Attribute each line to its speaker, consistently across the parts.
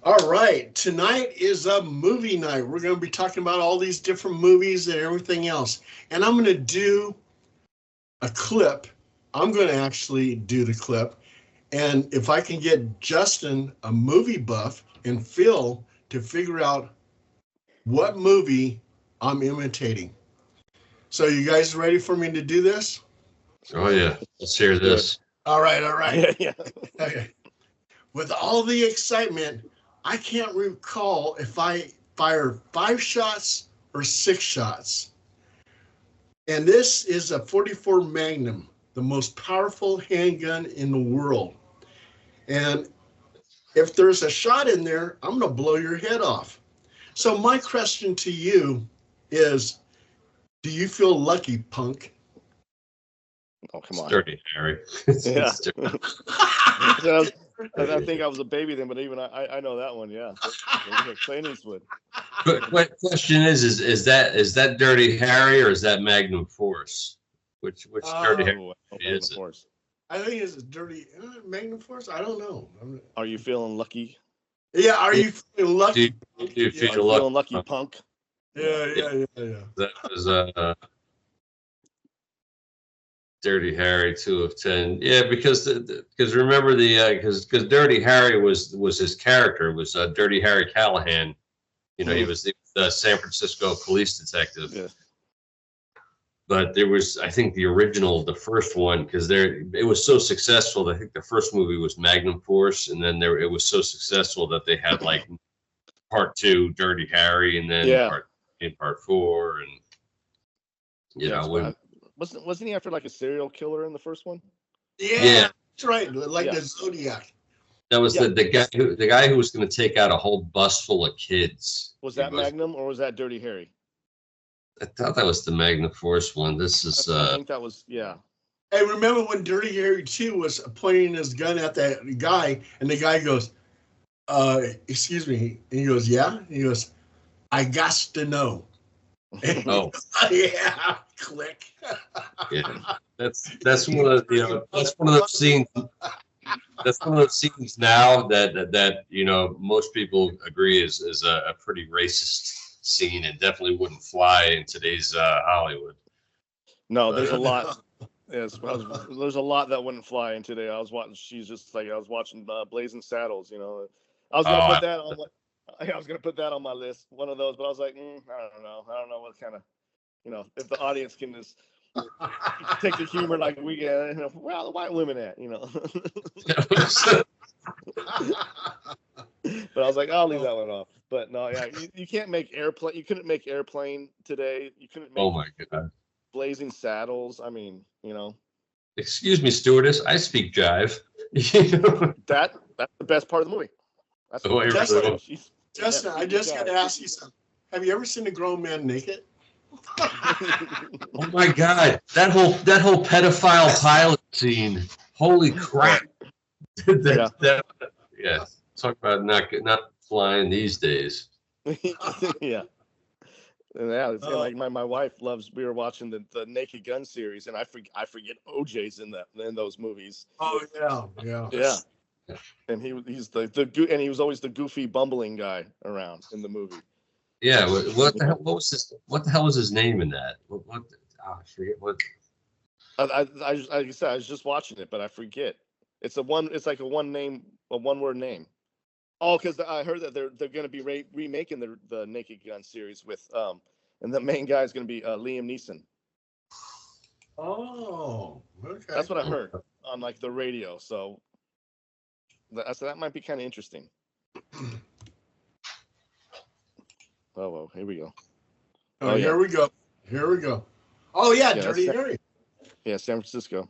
Speaker 1: All right, tonight is a movie night. We're going to be talking about all these different movies and everything else. And I'm going to do a clip. I'm going to actually do the clip. And if I can get Justin, a movie buff, and Phil to figure out what movie I'm imitating. So, you guys ready for me to do this?
Speaker 2: Oh yeah, let's hear this.
Speaker 1: All right, all right.
Speaker 3: Yeah.
Speaker 1: Okay. With all the excitement, I can't recall if I fired 5 shots or 6 shots. And this is a 44 Magnum, the most powerful handgun in the world. And if there's a shot in there, I'm going to blow your head off. So, my question to you is, do you feel lucky, punk?
Speaker 3: Oh, come on.
Speaker 2: Dirty Harry.
Speaker 3: Yeah. I think I was a baby then, but even I know that one. Yeah, Clint Eastwood.
Speaker 2: But question is that Dirty Harry or is that Magnum Force? Which Dirty Harry is it?
Speaker 1: I think it's dirty Magnum Force. I don't know.
Speaker 3: Are you feeling lucky?
Speaker 1: Yeah, are you feeling lucky?
Speaker 2: Do you feel
Speaker 3: feeling lucky, punk?
Speaker 1: Yeah.
Speaker 2: That was Dirty Harry 2 of 10. Yeah, because remember because Dirty Harry was his character was Dirty Harry Callahan. You know, he was the San Francisco police detective.
Speaker 3: Yeah.
Speaker 2: But there was, I think, the first one, because it was so successful. I think the first movie was Magnum Force, and then it was so successful that they had like part 2, Dirty Harry, and then part 4, and
Speaker 3: wasn't he after like a serial killer in the first one?
Speaker 1: Yeah. That's right, like the Zodiac.
Speaker 2: That was the guy who was going to take out a whole bus full of kids.
Speaker 3: Was that Magnum or was that Dirty Harry?
Speaker 2: I thought that was the Magnum Force one. This is.
Speaker 3: I think that was
Speaker 1: Hey, remember when Dirty Harry 2 was pointing his gun at that guy, and the guy goes, "Excuse me," and he goes, "Yeah," and he goes, "I got to know."
Speaker 2: Oh,
Speaker 1: yeah, click.
Speaker 2: Yeah, that's one of that's one of those scenes. That's one of those scenes now that most people agree is a pretty racist scene and definitely wouldn't fly in today's Hollywood.
Speaker 3: No, there's a lot. Yes, there's a lot that wouldn't fly in today. I was watching Blazing Saddles. I was gonna put that on. I was gonna put that on my list, one of those, but I was like, I don't know. I don't know what kind of, if the audience can just take the humor like we get. Where are the white women at? But I was like, I'll leave that one off. But no, yeah, you can't make Airplane. You couldn't make Airplane today. You couldn't make.
Speaker 2: Oh my God.
Speaker 3: Blazing Saddles. I mean,
Speaker 2: Excuse me, stewardess. I speak jive.
Speaker 3: That's the best part of the movie. That's
Speaker 1: Justin, I just got to ask you something. Have you ever seen a grown man naked?
Speaker 2: Oh my God, that whole pedophile pilot scene. Holy crap! Yeah. Talk about not flying these days.
Speaker 3: Yeah. And like my wife loves. We were watching the Naked Gun series, and I forget OJ's in those movies.
Speaker 1: Oh
Speaker 3: yeah. And he's he was always the goofy bumbling guy around in the movie.
Speaker 2: Yeah. What the hell was his name in that? I forget what.
Speaker 3: Like I said, I was just watching it, but I forget. It's like a one-word name. Oh, because I heard that they're going to be remaking the Naked Gun series with and the main guy is going to be Liam Neeson.
Speaker 1: Oh, okay.
Speaker 3: That's what I heard on like the radio. So that might be kind of interesting. Oh, here we go.
Speaker 1: Here we go. Oh yeah, Dirty Harry.
Speaker 3: Yeah, San Francisco.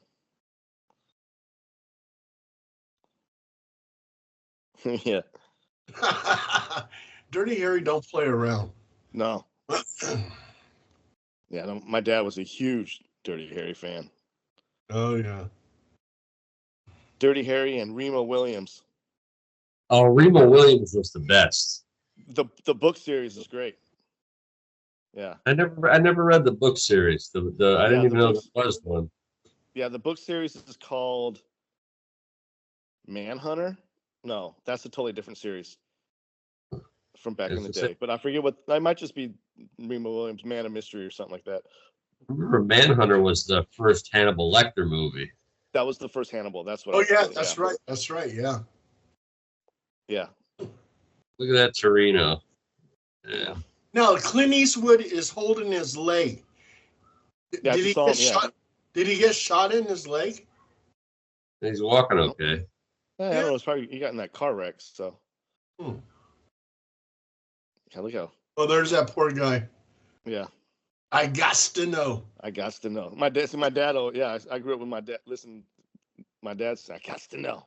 Speaker 3: Yeah.
Speaker 1: Dirty Harry don't play around.
Speaker 3: No. Yeah, no, my dad was a huge Dirty Harry fan.
Speaker 1: Oh yeah.
Speaker 3: Dirty Harry and Remo Williams.
Speaker 2: Oh, Remo Williams was the best.
Speaker 3: The book series is great. Yeah.
Speaker 2: I never read the book series. I didn't even know there was one.
Speaker 3: Yeah, the book series is called Manhunter. No, that's a totally different series. from back in the
Speaker 2: It's
Speaker 3: day. But I forget what. I might just be Remo Williams, Man of Mystery, or something like that.
Speaker 2: I remember Manhunter was the first Hannibal Lecter movie.
Speaker 3: That was the first Hannibal. That's what.
Speaker 1: Oh yeah, that's right. That's right. Yeah.
Speaker 3: Yeah.
Speaker 2: Look at that Torino. Yeah.
Speaker 1: Now Clint Eastwood is holding his leg.
Speaker 3: Yeah,
Speaker 1: Did he get shot? Did he get shot in his leg?
Speaker 2: He's walking okay.
Speaker 3: I don't know. It's probably he got in that car wreck. So.
Speaker 1: Hmm.
Speaker 3: Yeah, look how.
Speaker 1: Oh, there's that poor guy.
Speaker 3: Yeah.
Speaker 1: I got to know.
Speaker 3: I got to know. My dad. See, my dad. Oh, yeah. I grew up with my dad. Listen, my dad said, "I got to know."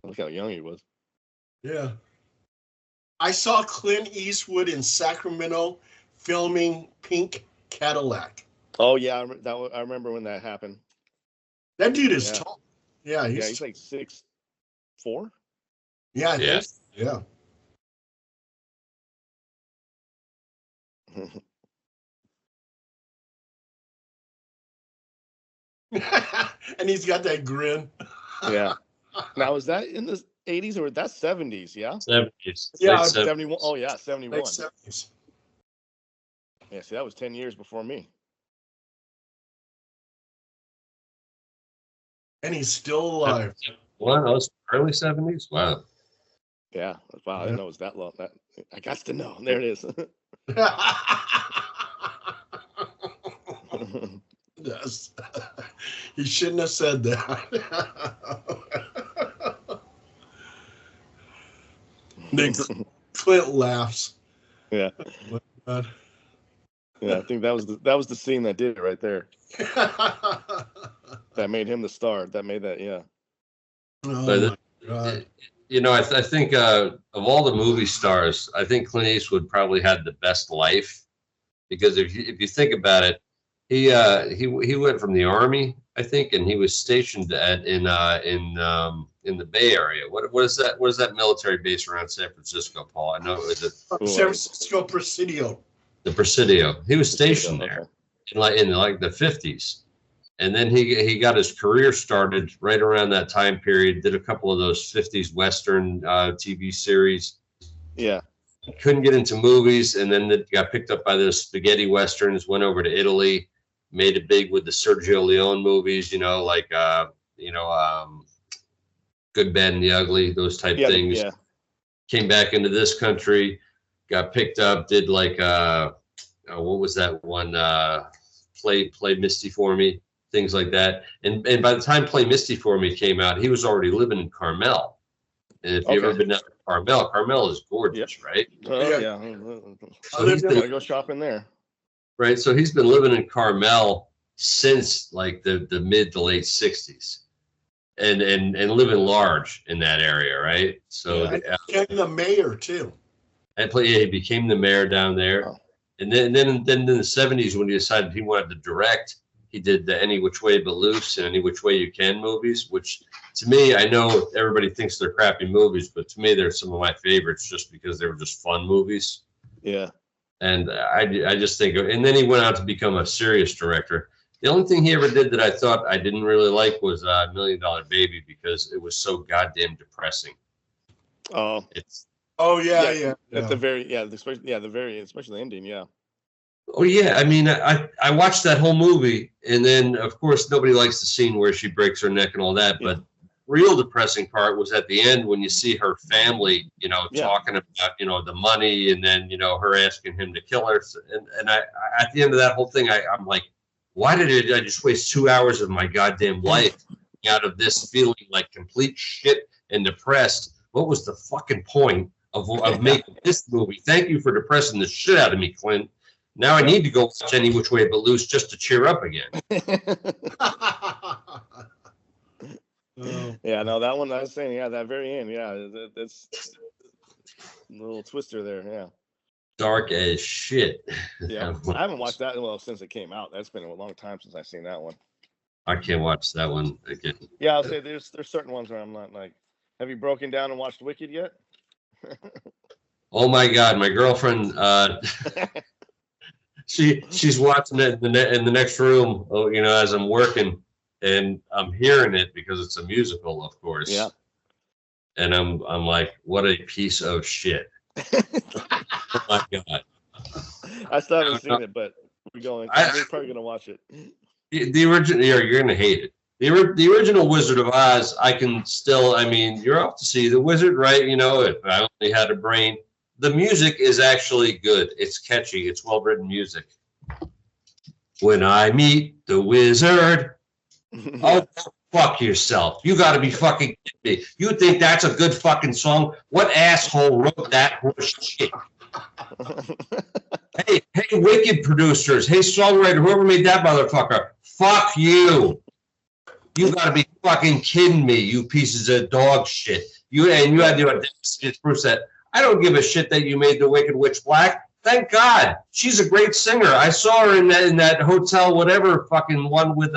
Speaker 3: Look how young he was.
Speaker 1: Yeah. I saw Clint Eastwood in Sacramento filming Pink Cadillac.
Speaker 3: Oh yeah, I remember when that happened.
Speaker 1: That dude is tall. Yeah,
Speaker 3: he's like 6'4".
Speaker 1: Yeah, I think so. Yeah. And he's got that grin.
Speaker 3: Yeah. Now, is that in the 80s or that's 70s? Yeah.
Speaker 2: 70s.
Speaker 1: Yeah,
Speaker 3: 71. Oh yeah, 71.
Speaker 1: Late 70s.
Speaker 3: Yeah. See, that was 10 years before me.
Speaker 1: And he's still alive.
Speaker 2: What? That was early 70s? Wow.
Speaker 3: Yeah. Wow. I didn't know it was that long. That I got to know. There it is.
Speaker 1: Yes. He shouldn't have said that. Then Clint laughs.
Speaker 3: Yeah. Yeah, I think that was the scene that did it right there. That made him the star. That made that, yeah.
Speaker 1: Oh
Speaker 2: But
Speaker 1: my God.
Speaker 2: you know, I think of all the movie stars, I think Clint Eastwood probably had the best life, because if you think about it, he went from the Army, I think, and he was stationed in the Bay Area. What is that? What is that military base around San Francisco, Paul? I know it was
Speaker 1: San Francisco Presidio.
Speaker 2: The Presidio. He was stationed there in the 50s. And then he got his career started right around that time period, did a couple of those 50s Western TV series.
Speaker 3: Yeah.
Speaker 2: Couldn't get into movies, and then got picked up by those spaghetti Westerns, went over to Italy, made it big with the Sergio Leone movies, like Good, Bad, and the Ugly, those type things.
Speaker 3: Yeah.
Speaker 2: Came back into this country, got picked up, did what was that one? Play Misty for Me. Things like that. And by the time Play Misty for Me came out, he was already living in Carmel. And if you've ever been down to Carmel is gorgeous, right?
Speaker 3: Oh, yeah.
Speaker 2: So he's been,
Speaker 3: go shopping there.
Speaker 2: Right. So he's been living in Carmel since like the mid to late 60s. And living large in that area, right? So
Speaker 1: became the mayor too.
Speaker 2: He became the mayor down there. Oh. And then in the 70s, when he decided he wanted to direct, he did the Any Which Way But Loose and Any Which Way You Can movies, which to me, I know everybody thinks they're crappy movies, but to me, they're some of my favorites just because they were just fun movies.
Speaker 3: Yeah.
Speaker 2: And I just think, and then he went out to become a serious director. The only thing he ever did that I thought I didn't really like was $1 Million Baby, because it was so goddamn depressing.
Speaker 3: Oh.
Speaker 1: Yeah.
Speaker 3: At the very, especially the ending, yeah.
Speaker 2: Oh yeah, I mean, I watched that whole movie, and then of course nobody likes the scene where she breaks her neck and all that, but real depressing part was at the end when you see her family, talking about the money, and then her asking him to kill her, and I at the end of that whole thing, I'm like, why did I just waste 2 hours of my goddamn life out of this feeling like complete shit and depressed? What was the fucking point of making this movie? Thank you for depressing the shit out of me, Clint. Now I need to go watch Any Which Way But Loose just to cheer up again.
Speaker 3: Yeah, no, that one I was saying, that very end, that's a little twister there, yeah.
Speaker 2: Dark as shit.
Speaker 3: Yeah, I haven't watched that since it came out. That's been a long time since I've seen that one.
Speaker 2: I can't watch that one again.
Speaker 3: Yeah, I'll say there's certain ones where I'm not like. Have you broken down and watched Wicked yet?
Speaker 2: Oh my God, my girlfriend. She's watching it in the next room, as I'm working, and I'm hearing it because it's a musical, of course.
Speaker 3: Yeah.
Speaker 2: and I'm like, what a piece of shit. Oh my God.
Speaker 3: I still haven't seen it, but we're probably gonna watch it.
Speaker 2: The original, you're gonna hate it. The original Wizard of Oz, I can still, I mean, you're off to see the wizard, right? You know, if I only had a brain. The music is actually good. It's catchy. It's well-written music. When I meet the wizard, oh, fuck yourself. You got to be fucking kidding me. You think that's a good fucking song? What asshole wrote that horse shit? Hey, Wicked producers. Hey, songwriter, whoever made that motherfucker. Fuck you. You got to be fucking kidding me, you pieces of dog shit. You had the audacity to prove that. I don't give a shit that you made the Wicked Witch black. Thank God. She's a great singer. I saw her in that hotel, whatever fucking one with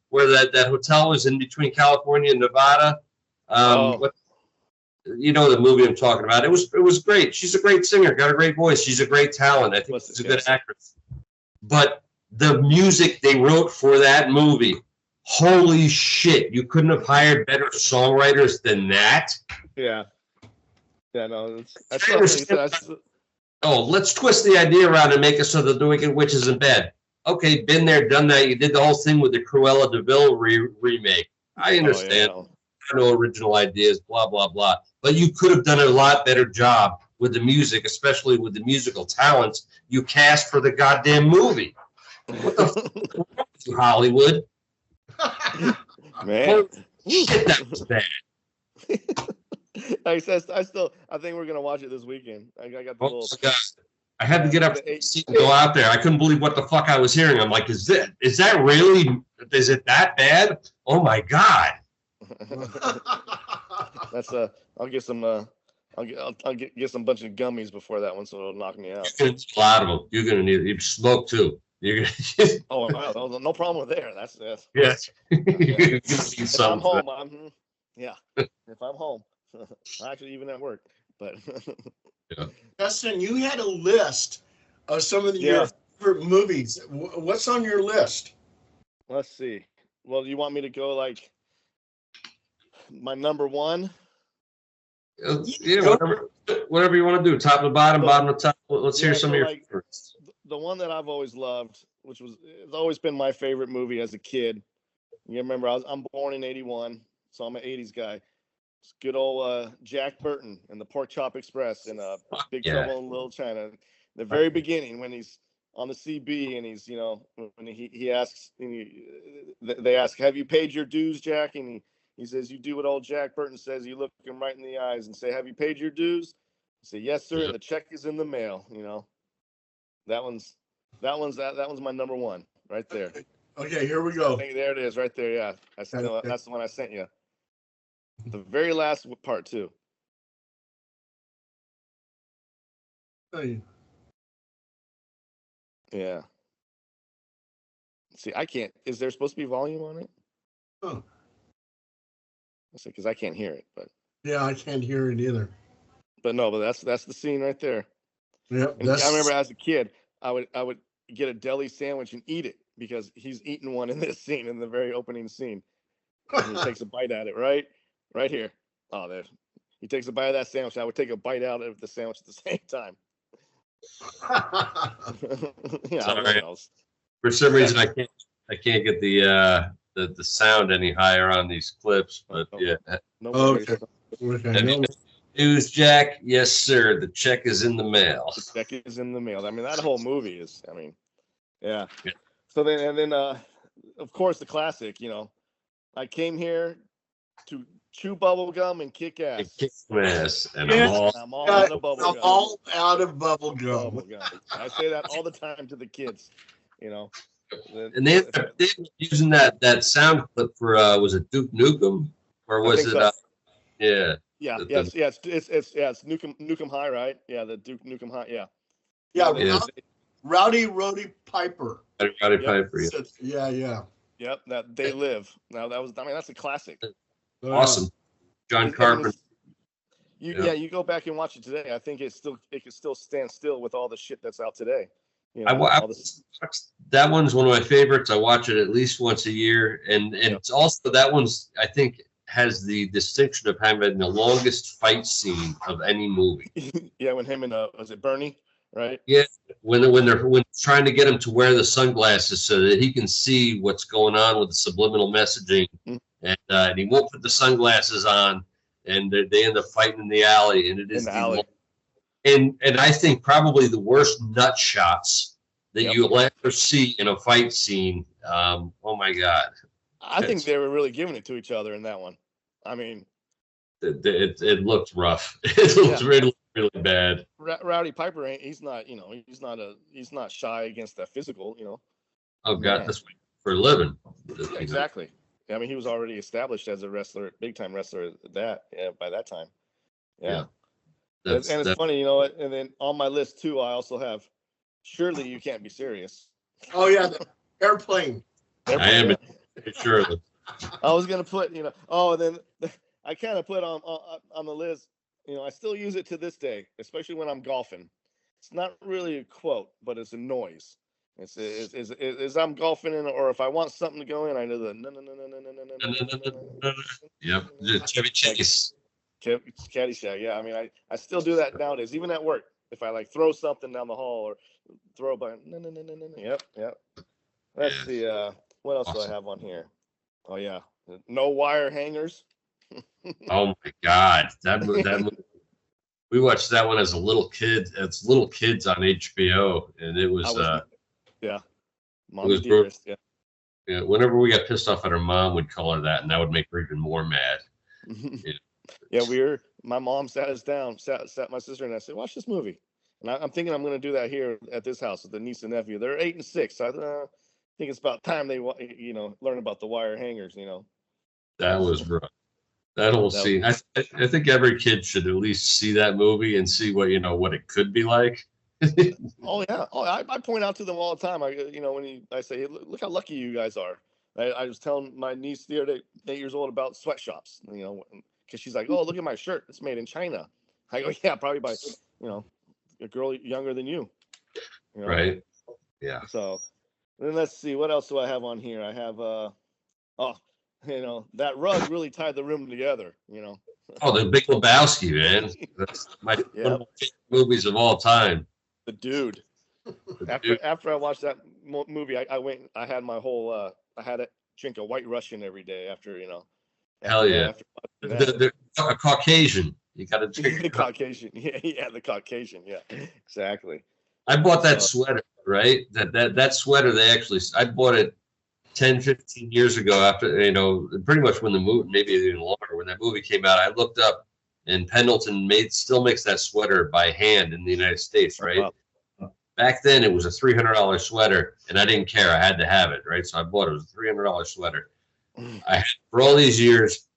Speaker 2: where that hotel was in between California and Nevada. You know the movie I'm talking about. It was great. She's a great singer, got a great voice. She's a great talent. I think she's a good actress. But the music they wrote for that movie, holy shit! You couldn't have hired better songwriters than that.
Speaker 3: Yeah. Yeah, no,
Speaker 2: let's twist the idea around and make it so that the Wicked Witch is in bed. Okay, been there, done that. You did the whole thing with the Cruella de Vil remake. I understand. No original ideas, blah, blah, blah. But you could have done a lot better job with the music, especially with the musical talents you cast for the goddamn movie. What the fuck with you, Hollywood?
Speaker 3: Man.
Speaker 2: Shit, that was bad.
Speaker 3: I think we're gonna watch it this weekend. I got the little.
Speaker 2: God. I had to get up and go out there. I couldn't believe what the fuck I was hearing. I'm like, is it that bad? Oh my God.
Speaker 3: That's I'll get some I'll get some bunch of gummies before that one, so it'll knock me out.
Speaker 2: You're gonna need a lot of them. You're gonna need you smoke too. You're gonna
Speaker 3: oh, no problem with there. That's
Speaker 2: yes.
Speaker 3: If I'm home, if I'm home. Actually, even at work, but
Speaker 1: yeah. Justin, you had a list of some of your favorite movies. What's on your list?
Speaker 3: Let's see. Well, you want me to go like my number one?
Speaker 2: Yeah, whatever you want to do. Top to bottom, bottom to top. Let's hear some of your favorites.
Speaker 3: The one that I've always loved, it's always been my favorite movie as a kid. You remember, I'm born in '81, so I'm an '80s guy. It's good old Jack Burton and the Pork Chop Express and Big Trouble in Little China. The very beginning when he's on the CB and he's, when he asks, they ask, "Have you paid your dues, Jack?" And he says, "You do what old Jack Burton says. You look him right in the eyes and say, 'Have you paid your dues?' He say, 'Yes, sir.' And the check is in the mail." That one's my number one right there.
Speaker 1: Okay, here we go.
Speaker 3: There it is, right there. Yeah, that's the one I sent you. The very last part too.
Speaker 1: Hey.
Speaker 3: Yeah. See, I can't. Is there supposed to be volume on it?
Speaker 1: Oh.
Speaker 3: Because I can't hear it, but.
Speaker 1: Yeah, I can't hear it either.
Speaker 3: But that's the scene right there.
Speaker 1: Yep.
Speaker 3: I remember as a kid, I would get a deli sandwich and eat it because he's eating one in this scene, in the very opening scene. And he takes a bite at it, right here. Oh, there. He takes a bite of that sandwich. I would take a bite out of the sandwich at the same time.
Speaker 2: Sorry. For some reason, I can't get the sound any higher on these clips, but yeah.
Speaker 3: No
Speaker 1: okay.
Speaker 3: News,
Speaker 2: Jack? Yes, sir. The check is in the mail.
Speaker 3: The check is in the mail. I mean, that whole movie is. I mean, yeah. So then, of course, the classic. I came here to chew bubble gum and kick ass.
Speaker 2: And
Speaker 3: I'm all out of bubble gum.
Speaker 1: I'm all out of bubble gum.
Speaker 3: I say that all the time to the kids.
Speaker 2: And they were using that sound clip for was it Duke Nukem or was it?
Speaker 3: So.
Speaker 2: Yeah.
Speaker 3: Yeah. It's Nukem High, right? Yeah, the Duke Nukem High. Yeah.
Speaker 1: Yeah. Rowdy Roddy Piper.
Speaker 2: Rowdy Piper.
Speaker 1: Yeah.
Speaker 3: Yep. That They Live. Now that's a classic.
Speaker 2: Awesome. John Carpenter.
Speaker 3: You go back and watch it today. I think it could still stand still with all the shit that's out today.
Speaker 2: That one's one of my favorites. I watch it at least once a year, and it's also that one's. I think has the distinction of having the longest fight scene of any movie.
Speaker 3: Yeah, when him and was it Bernie, right?
Speaker 2: Yeah, when they're trying to get him to wear the sunglasses so that he can see what's going on with the subliminal messaging, and he won't put the sunglasses on, and they end up fighting in the alley, and it is
Speaker 3: In the alley.
Speaker 2: and I think probably the worst nut shots that you'll ever see in a fight scene. Oh my God!
Speaker 3: I think they were really giving it to each other in that one. I mean,
Speaker 2: it looked rough. It looked really bad.
Speaker 3: Rowdy Piper he's not shy against that physical,
Speaker 2: Oh God, that's for a living.
Speaker 3: Exactly. I mean, he was already established as a wrestler, big time wrestler. By that time. Yeah. And it's funny, and then on my list too, I also have Surely You Can't Be Serious.
Speaker 1: Oh yeah, the airplane.
Speaker 2: I am sure.
Speaker 3: I was gonna put, and then I kind of put on the list, I still use it to this day, especially when I'm golfing. It's not really a quote, but it's a noise. It's I'm golfing in, or if I want something to go in, I know the no.
Speaker 2: Yep, Chevy Chase.
Speaker 3: Caddyshack. Yeah, I mean, I still do that nowadays, even at work. If I like throw something down the hall or throw by no. Yep. Let's see. What else do I have on here? Oh yeah, No Wire Hangers.
Speaker 2: Oh my God, that we watched that one as a little kid. It's Little Kids on HBO, and it was
Speaker 3: Mom was Dearest.
Speaker 2: Yeah. Whenever we got pissed off at her mom, would call her that, and that would make her even more mad.
Speaker 3: My mom sat us down, sat my sister and I said, watch this movie. And I'm thinking I'm going to do that here at this house with the niece and nephew. They're 8 and 6. So I think it's about time they, learn about the wire hangers,
Speaker 2: That was rough. That whole scene. I think every kid should at least see that movie and see what it could be like.
Speaker 3: Oh yeah. Oh, I point out to them all the time. I say, hey, look how lucky you guys are. I was telling my niece the other day, 8 years old, about sweatshops. Because she's like, oh, look at my shirt. It's made in China. I go, yeah, probably by a girl younger than you.
Speaker 2: Right. Yeah.
Speaker 3: So then let's see, what else do I have on here? I have that rug really tied the room together.
Speaker 2: Oh, The Big Lebowski, man. That's one of my favorite movies of all time.
Speaker 3: The Dude. After I watched that movie, I went. I had my whole. I had to drink a White Russian every day after.
Speaker 2: Hell yeah. A Caucasian. You got to drink
Speaker 3: the Caucasian. Yeah, the Caucasian. Yeah, exactly.
Speaker 2: I bought that sweater, right? That sweater. I bought it 10, 15 years ago after, pretty much when the movie, maybe even longer, when that movie came out. I looked up, and Pendleton still makes that sweater by hand in the United States, right? Wow. Back then, it was a $300 sweater, and I didn't care. I had to have it, right? So I bought it. It was a $300 sweater. I had for all these years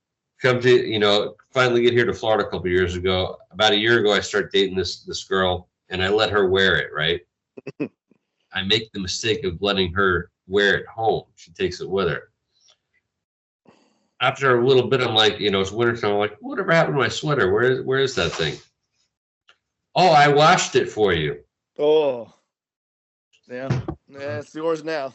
Speaker 2: come to, finally get here to Florida a couple of years ago. About a year ago, I started dating this girl, and I let her wear it, right? I make the mistake of letting her wear it home. She takes it with her. After a little bit, I'm like, it's wintertime. I'm like, whatever happened to my sweater? Where is that thing? Oh, I washed it for you.
Speaker 3: Oh, yeah, it's yours now.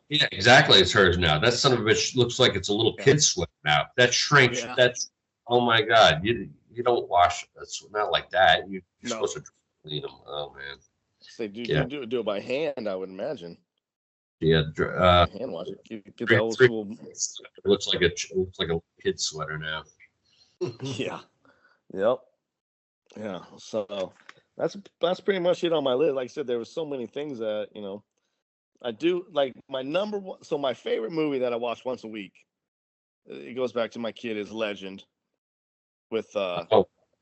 Speaker 2: Yeah, exactly. It's hers now. That son of a bitch looks like it's a little kid's sweater now. That shrinks. Yeah. That's, oh my God. You don't wash it. That's not like that. You're supposed to clean them. Oh man.
Speaker 3: They do it by hand, I would imagine.
Speaker 2: Yeah,
Speaker 3: hand wash it. Get the old school.
Speaker 2: It looks like a kid's sweater now.
Speaker 3: Yeah. Yep. Yeah. So that's pretty much it on my list. Like I said, there were so many things that I do like. My number one. So my favorite movie that I watch once a week. It goes back to my kid is Legend. With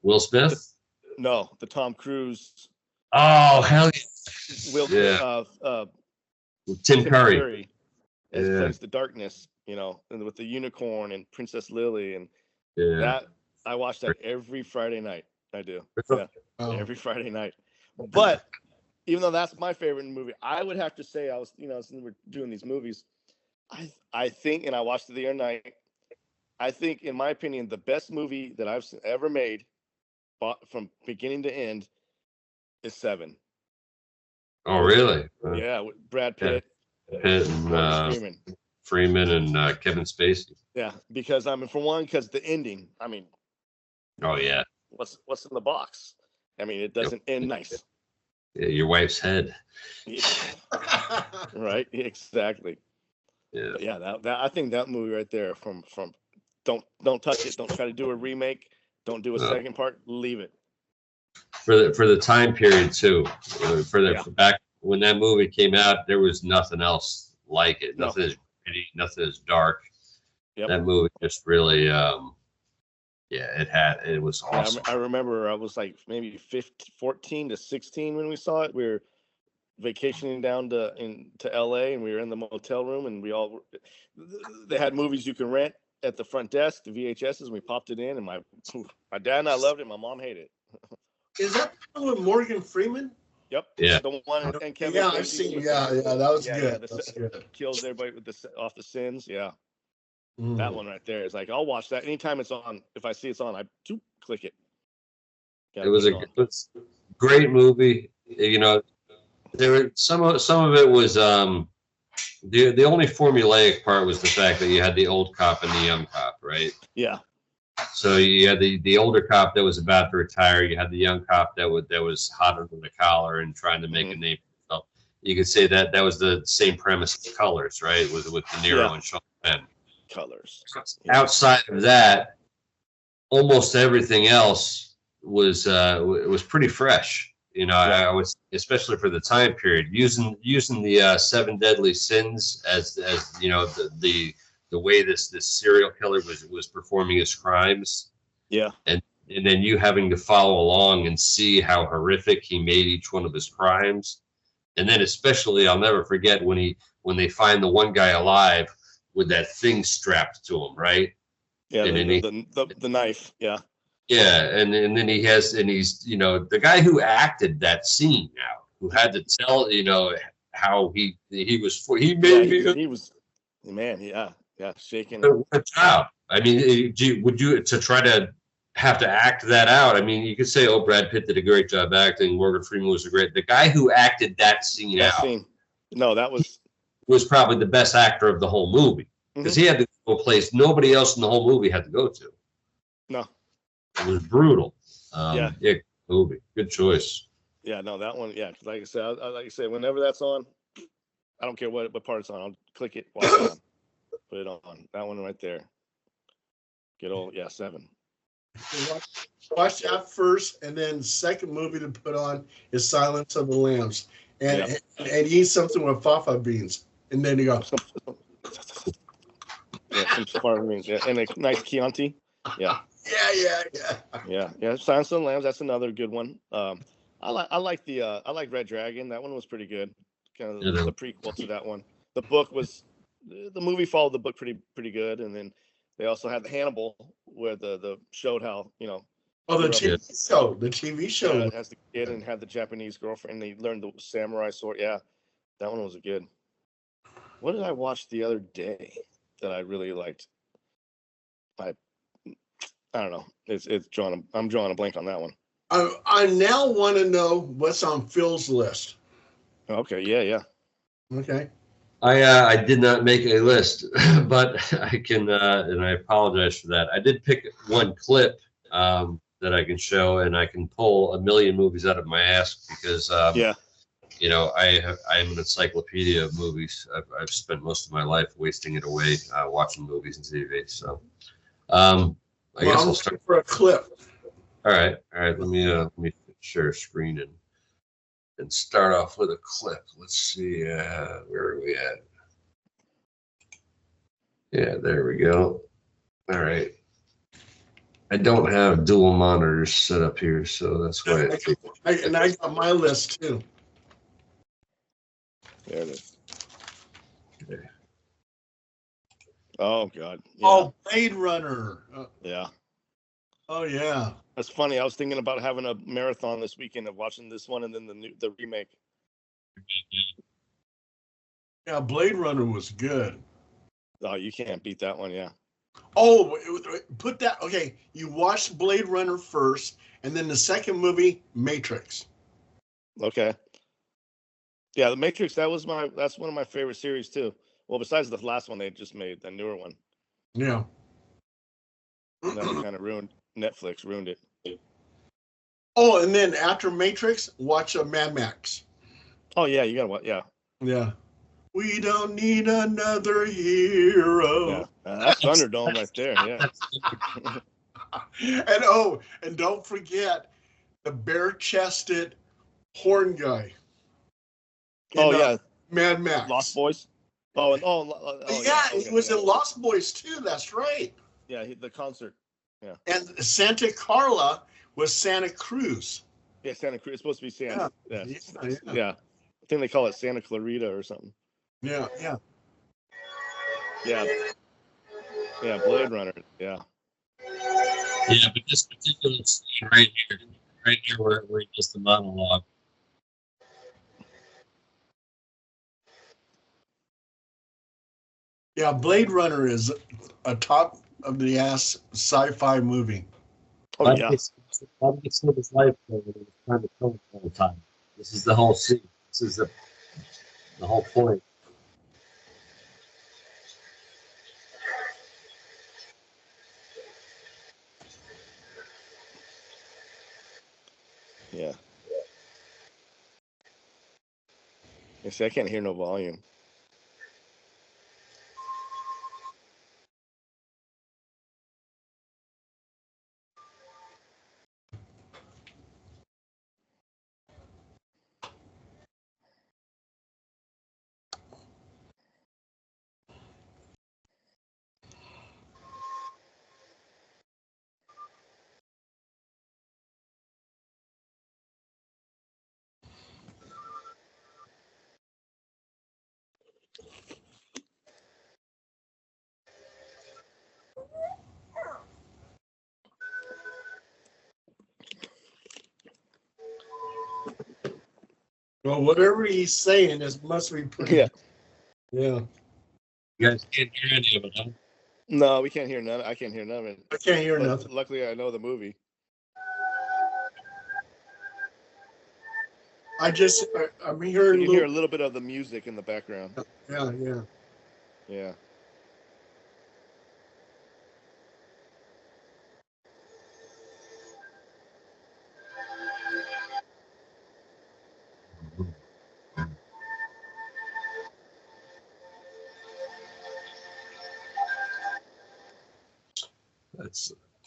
Speaker 2: Will Smith.
Speaker 3: The Tom Cruise.
Speaker 2: Oh hell yeah! Tim Curry.
Speaker 3: As plays the darkness, and with the unicorn and Princess Lily, and that I watch that every Friday night. I do, every Friday night. But even though that's my favorite movie, I would have to say since we're doing these movies, I think, and I watched it the other night. I think, in my opinion, the best movie that I've ever made, from beginning to end, is Seven.
Speaker 2: Oh, really?
Speaker 3: Yeah, with Brad Pitt.
Speaker 2: Pitt and Freeman and Kevin Spacey.
Speaker 3: Yeah, because I mean, for one, because the ending. I mean,
Speaker 2: Oh yeah.
Speaker 3: what's in the box? I mean, it doesn't end nice.
Speaker 2: Yeah, your wife's head.
Speaker 3: Yeah. Right. Exactly.
Speaker 2: Yeah.
Speaker 3: But yeah, that I think that movie right there from don't touch it. Don't try to do a remake. Don't do a second part. Leave it.
Speaker 2: For the time period too.
Speaker 3: Yeah.
Speaker 2: Back when that movie came out, there was nothing else like it.
Speaker 3: No.
Speaker 2: Nothing as pretty, nothing as dark.
Speaker 3: Yep.
Speaker 2: That movie just really it was awesome.
Speaker 3: I remember I was like maybe 14 to 16 when we saw it. We were vacationing down to LA, and we were in the motel room, and they had movies you can rent at the front desk, the VHSs, and we popped it in, and my dad and I loved it. My mom hated it.
Speaker 1: Is that the one with Morgan Freeman?
Speaker 3: Yep.
Speaker 2: Yeah.
Speaker 3: The one and Kevin.
Speaker 1: Yeah,
Speaker 3: Spacey
Speaker 1: I've seen.
Speaker 3: with
Speaker 1: Yeah, that was
Speaker 3: yeah,
Speaker 1: good.
Speaker 3: yeah,
Speaker 1: That's good.
Speaker 3: kills everybody with off the sins. Yeah.
Speaker 1: Mm.
Speaker 3: That one right there is like, I'll watch that anytime it's on. If I see it's on, I do click it.
Speaker 2: It was a great movie. You know, there were some of it was the only formulaic part was the fact that you had the old cop and the young cop, right?
Speaker 3: Yeah.
Speaker 2: So you had the older cop that was about to retire. You had the young cop that was hot under the collar and trying to make a name for himself. You could say that was the same premise as Colors, right? With De Niro and Sean Penn.
Speaker 3: Colors.
Speaker 2: Outside of that, almost everything else was pretty fresh. You know, I was, especially for the time period, using the seven deadly sins as you know the way this serial killer was performing his crimes.
Speaker 3: Yeah.
Speaker 2: And then you having to follow along and see how horrific he made each one of his crimes. And then especially, I'll never forget when they find the one guy alive with that thing strapped to him, right?
Speaker 3: Yeah,
Speaker 2: and
Speaker 3: the knife. Yeah.
Speaker 2: Yeah, and then he's you know, the guy who acted that scene out, who had to tell, you know, how he was
Speaker 3: man, shaking.
Speaker 2: Good job. I mean, would you to try to have to act that out? I mean, you could say, oh, Brad Pitt did a great job acting. Morgan Freeman was the guy who acted that scene out.
Speaker 3: No, that
Speaker 2: was probably the best actor of the whole movie because he had to go a place nobody else in the whole movie had to go to.
Speaker 3: No,
Speaker 2: it was brutal. Movie, good choice.
Speaker 3: Yeah, no, that one. Yeah, because like I said, whenever that's on, I don't care what part it's on. I'll click it, watch it on, put it on. That one right there. Good old 7.
Speaker 1: Watch that first, and then second movie to put on is Silence of the Lambs, and eat something with fafa beans, and then you go.
Speaker 3: Some sparkling beans, and a nice Chianti. Yeah.
Speaker 1: Yeah.
Speaker 3: Silence of the Lambs. That's another good one. I like Red Dragon. That one was pretty good. Kind of the prequel to that one. The movie followed the book pretty good, and then they also had the Hannibal, where the showed how, you know.
Speaker 1: Oh, the TV show.
Speaker 3: Yeah, it has the kid and had the Japanese girlfriend. And they learned the samurai sword. Yeah, that one was good. What did I watch the other day that I really liked? I don't know. I'm drawing a blank on that one.
Speaker 1: I now want to know what's on Phil's list.
Speaker 3: Okay. Yeah.
Speaker 1: Okay.
Speaker 2: I did not make a list, but I can, and I apologize for that. I did pick one clip that I can show, and I can pull a million movies out of my ass because, you know, I'm an encyclopedia of movies. I've spent most of my life wasting it away watching movies and TV. So, I guess I'll start
Speaker 1: for a clip.
Speaker 2: All right. Let me share a screen and start off with a clip. Let's see, where are we at? Yeah, there we go. All right. I don't have dual monitors set up here, so that's why.
Speaker 1: I got my list too.
Speaker 3: There it is. Okay. Oh God.
Speaker 1: Yeah. Oh, Blade Runner.
Speaker 3: Yeah.
Speaker 1: Oh yeah.
Speaker 3: That's funny. I was thinking about having a marathon this weekend of watching this one and then the remake.
Speaker 1: Yeah, Blade Runner was good.
Speaker 3: Oh, you can't beat that one. Yeah.
Speaker 1: Oh, put that. Okay, you watched Blade Runner first, and then the second movie, Matrix.
Speaker 3: Okay. Yeah, the Matrix. That's one of my favorite series too. Well, besides the last one they just made, the newer one,
Speaker 1: Yeah.
Speaker 3: and that kind of ruined Netflix, ruined it.
Speaker 1: Oh, and then after Matrix, watch Mad Max.
Speaker 3: Oh yeah, you gotta watch. Yeah,
Speaker 1: Yeah. We don't need another hero.
Speaker 3: yeah, that's Thunderdome right there. Yeah.
Speaker 1: And don't forget the bare-chested horn guy.
Speaker 3: Oh yeah,
Speaker 1: Mad Max.
Speaker 3: Lost Boys. Oh, and
Speaker 1: yeah,
Speaker 3: okay,
Speaker 1: he was
Speaker 3: yeah.
Speaker 1: in Lost Boys too. That's right.
Speaker 3: Yeah, the concert. Yeah.
Speaker 1: And Santa Carla was Santa Cruz.
Speaker 3: Yeah, Santa Cruz. It's supposed to be Santa.
Speaker 1: Yeah.
Speaker 3: Yeah. I think they call it Santa Clarita or something.
Speaker 1: Yeah.
Speaker 3: Yeah. Yeah, Blade Runner. Yeah.
Speaker 2: Yeah, but this particular scene right here where he does the monologue.
Speaker 1: Yeah, Blade Runner is a top of the ass sci-fi movie.
Speaker 3: Oh yeah.
Speaker 2: Why did he save his life when he was trying to kill him all the time? This is the whole scene. This is the whole point.
Speaker 3: Yeah. You see, I can't hear no volume.
Speaker 1: Well, whatever he's saying, it must be pretty.
Speaker 3: Yeah.
Speaker 1: Yeah.
Speaker 2: You guys can't hear any of it, huh?
Speaker 3: No, we can't hear none. I can't hear none of it.
Speaker 1: I can't hear
Speaker 3: But
Speaker 1: nothing.
Speaker 3: luckily, I know the movie.
Speaker 1: I'm
Speaker 3: You
Speaker 1: hearing
Speaker 3: can hear a little bit of the music in the background.
Speaker 1: Yeah.
Speaker 3: Yeah.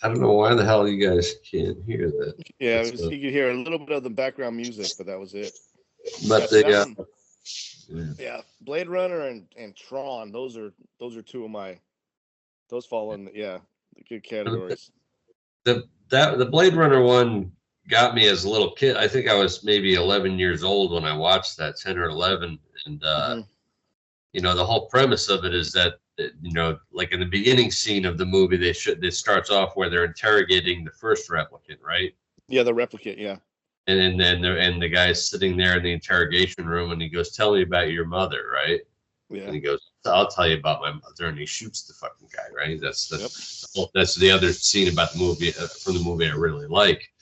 Speaker 2: I don't know why the hell you guys can't hear that.
Speaker 3: Yeah, you could hear a little bit of the background music, but that was it.
Speaker 2: But
Speaker 3: Yeah, Blade Runner and Tron, those are two of my, those fall in the good categories.
Speaker 2: The Blade Runner one got me as a little kid. I think I was maybe 11 years old when I watched that, 10 or 11, and the whole premise of it is that like in the beginning scene of the movie, it starts off where they're interrogating the first replicant, right?
Speaker 3: Yeah, the replicant, yeah.
Speaker 2: And then the guy's sitting there in the interrogation room, and he goes, "Tell me about your mother," right?
Speaker 3: Yeah.
Speaker 2: And he goes, "I'll tell you about my mother," and he shoots the fucking guy, right? That's the other scene about the movie from the movie I really like,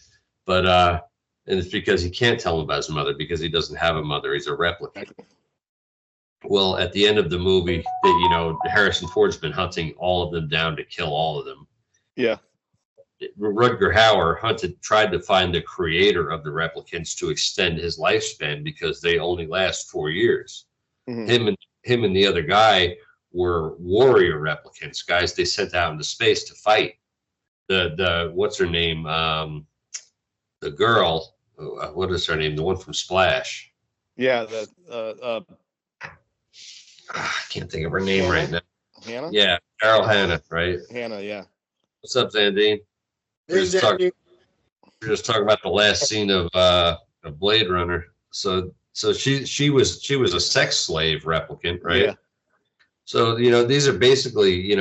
Speaker 2: but and it's because he can't tell him about his mother because he doesn't have a mother. He's a replicant. Well, at the end of the movie, Harrison Ford's been hunting all of them down to kill all of them.
Speaker 3: Yeah.
Speaker 2: Rutger Hauer tried to find the creator of the replicants to extend his lifespan because they only last 4 years. Mm-hmm. Him and the other guy were warrior replicants, guys they sent out into space to fight. The what's her name? The girl, what is her name? The one from Splash.
Speaker 3: Yeah,
Speaker 2: I can't think of her name right now.
Speaker 3: Hannah?
Speaker 2: Yeah, Carol Hannah, right?
Speaker 3: Hannah, yeah.
Speaker 2: What's up, Zandine? We're just talking about the last scene of Blade Runner. So she was a sex slave replicant, right? Yeah. So these are basically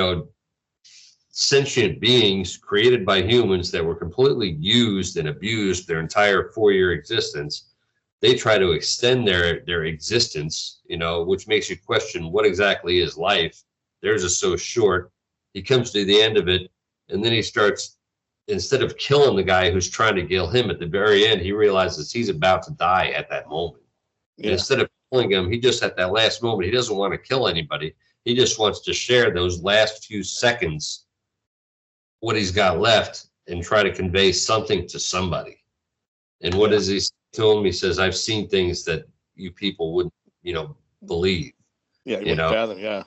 Speaker 2: sentient beings created by humans that were completely used and abused their entire 4-year existence. They try to extend their existence, which makes you question what exactly is life. Theirs is so short. He comes to the end of it, and then he starts, instead of killing the guy who's trying to kill him at the very end, he realizes he's about to die at that moment. Yeah. And instead of killing him, he just at that last moment, he doesn't want to kill anybody. He just wants to share those last few seconds, what he's got left, and try to convey something to somebody. And what does he to him? He says, I've seen things that you people wouldn't, believe.
Speaker 3: Yeah, you wouldn't fathom, yeah.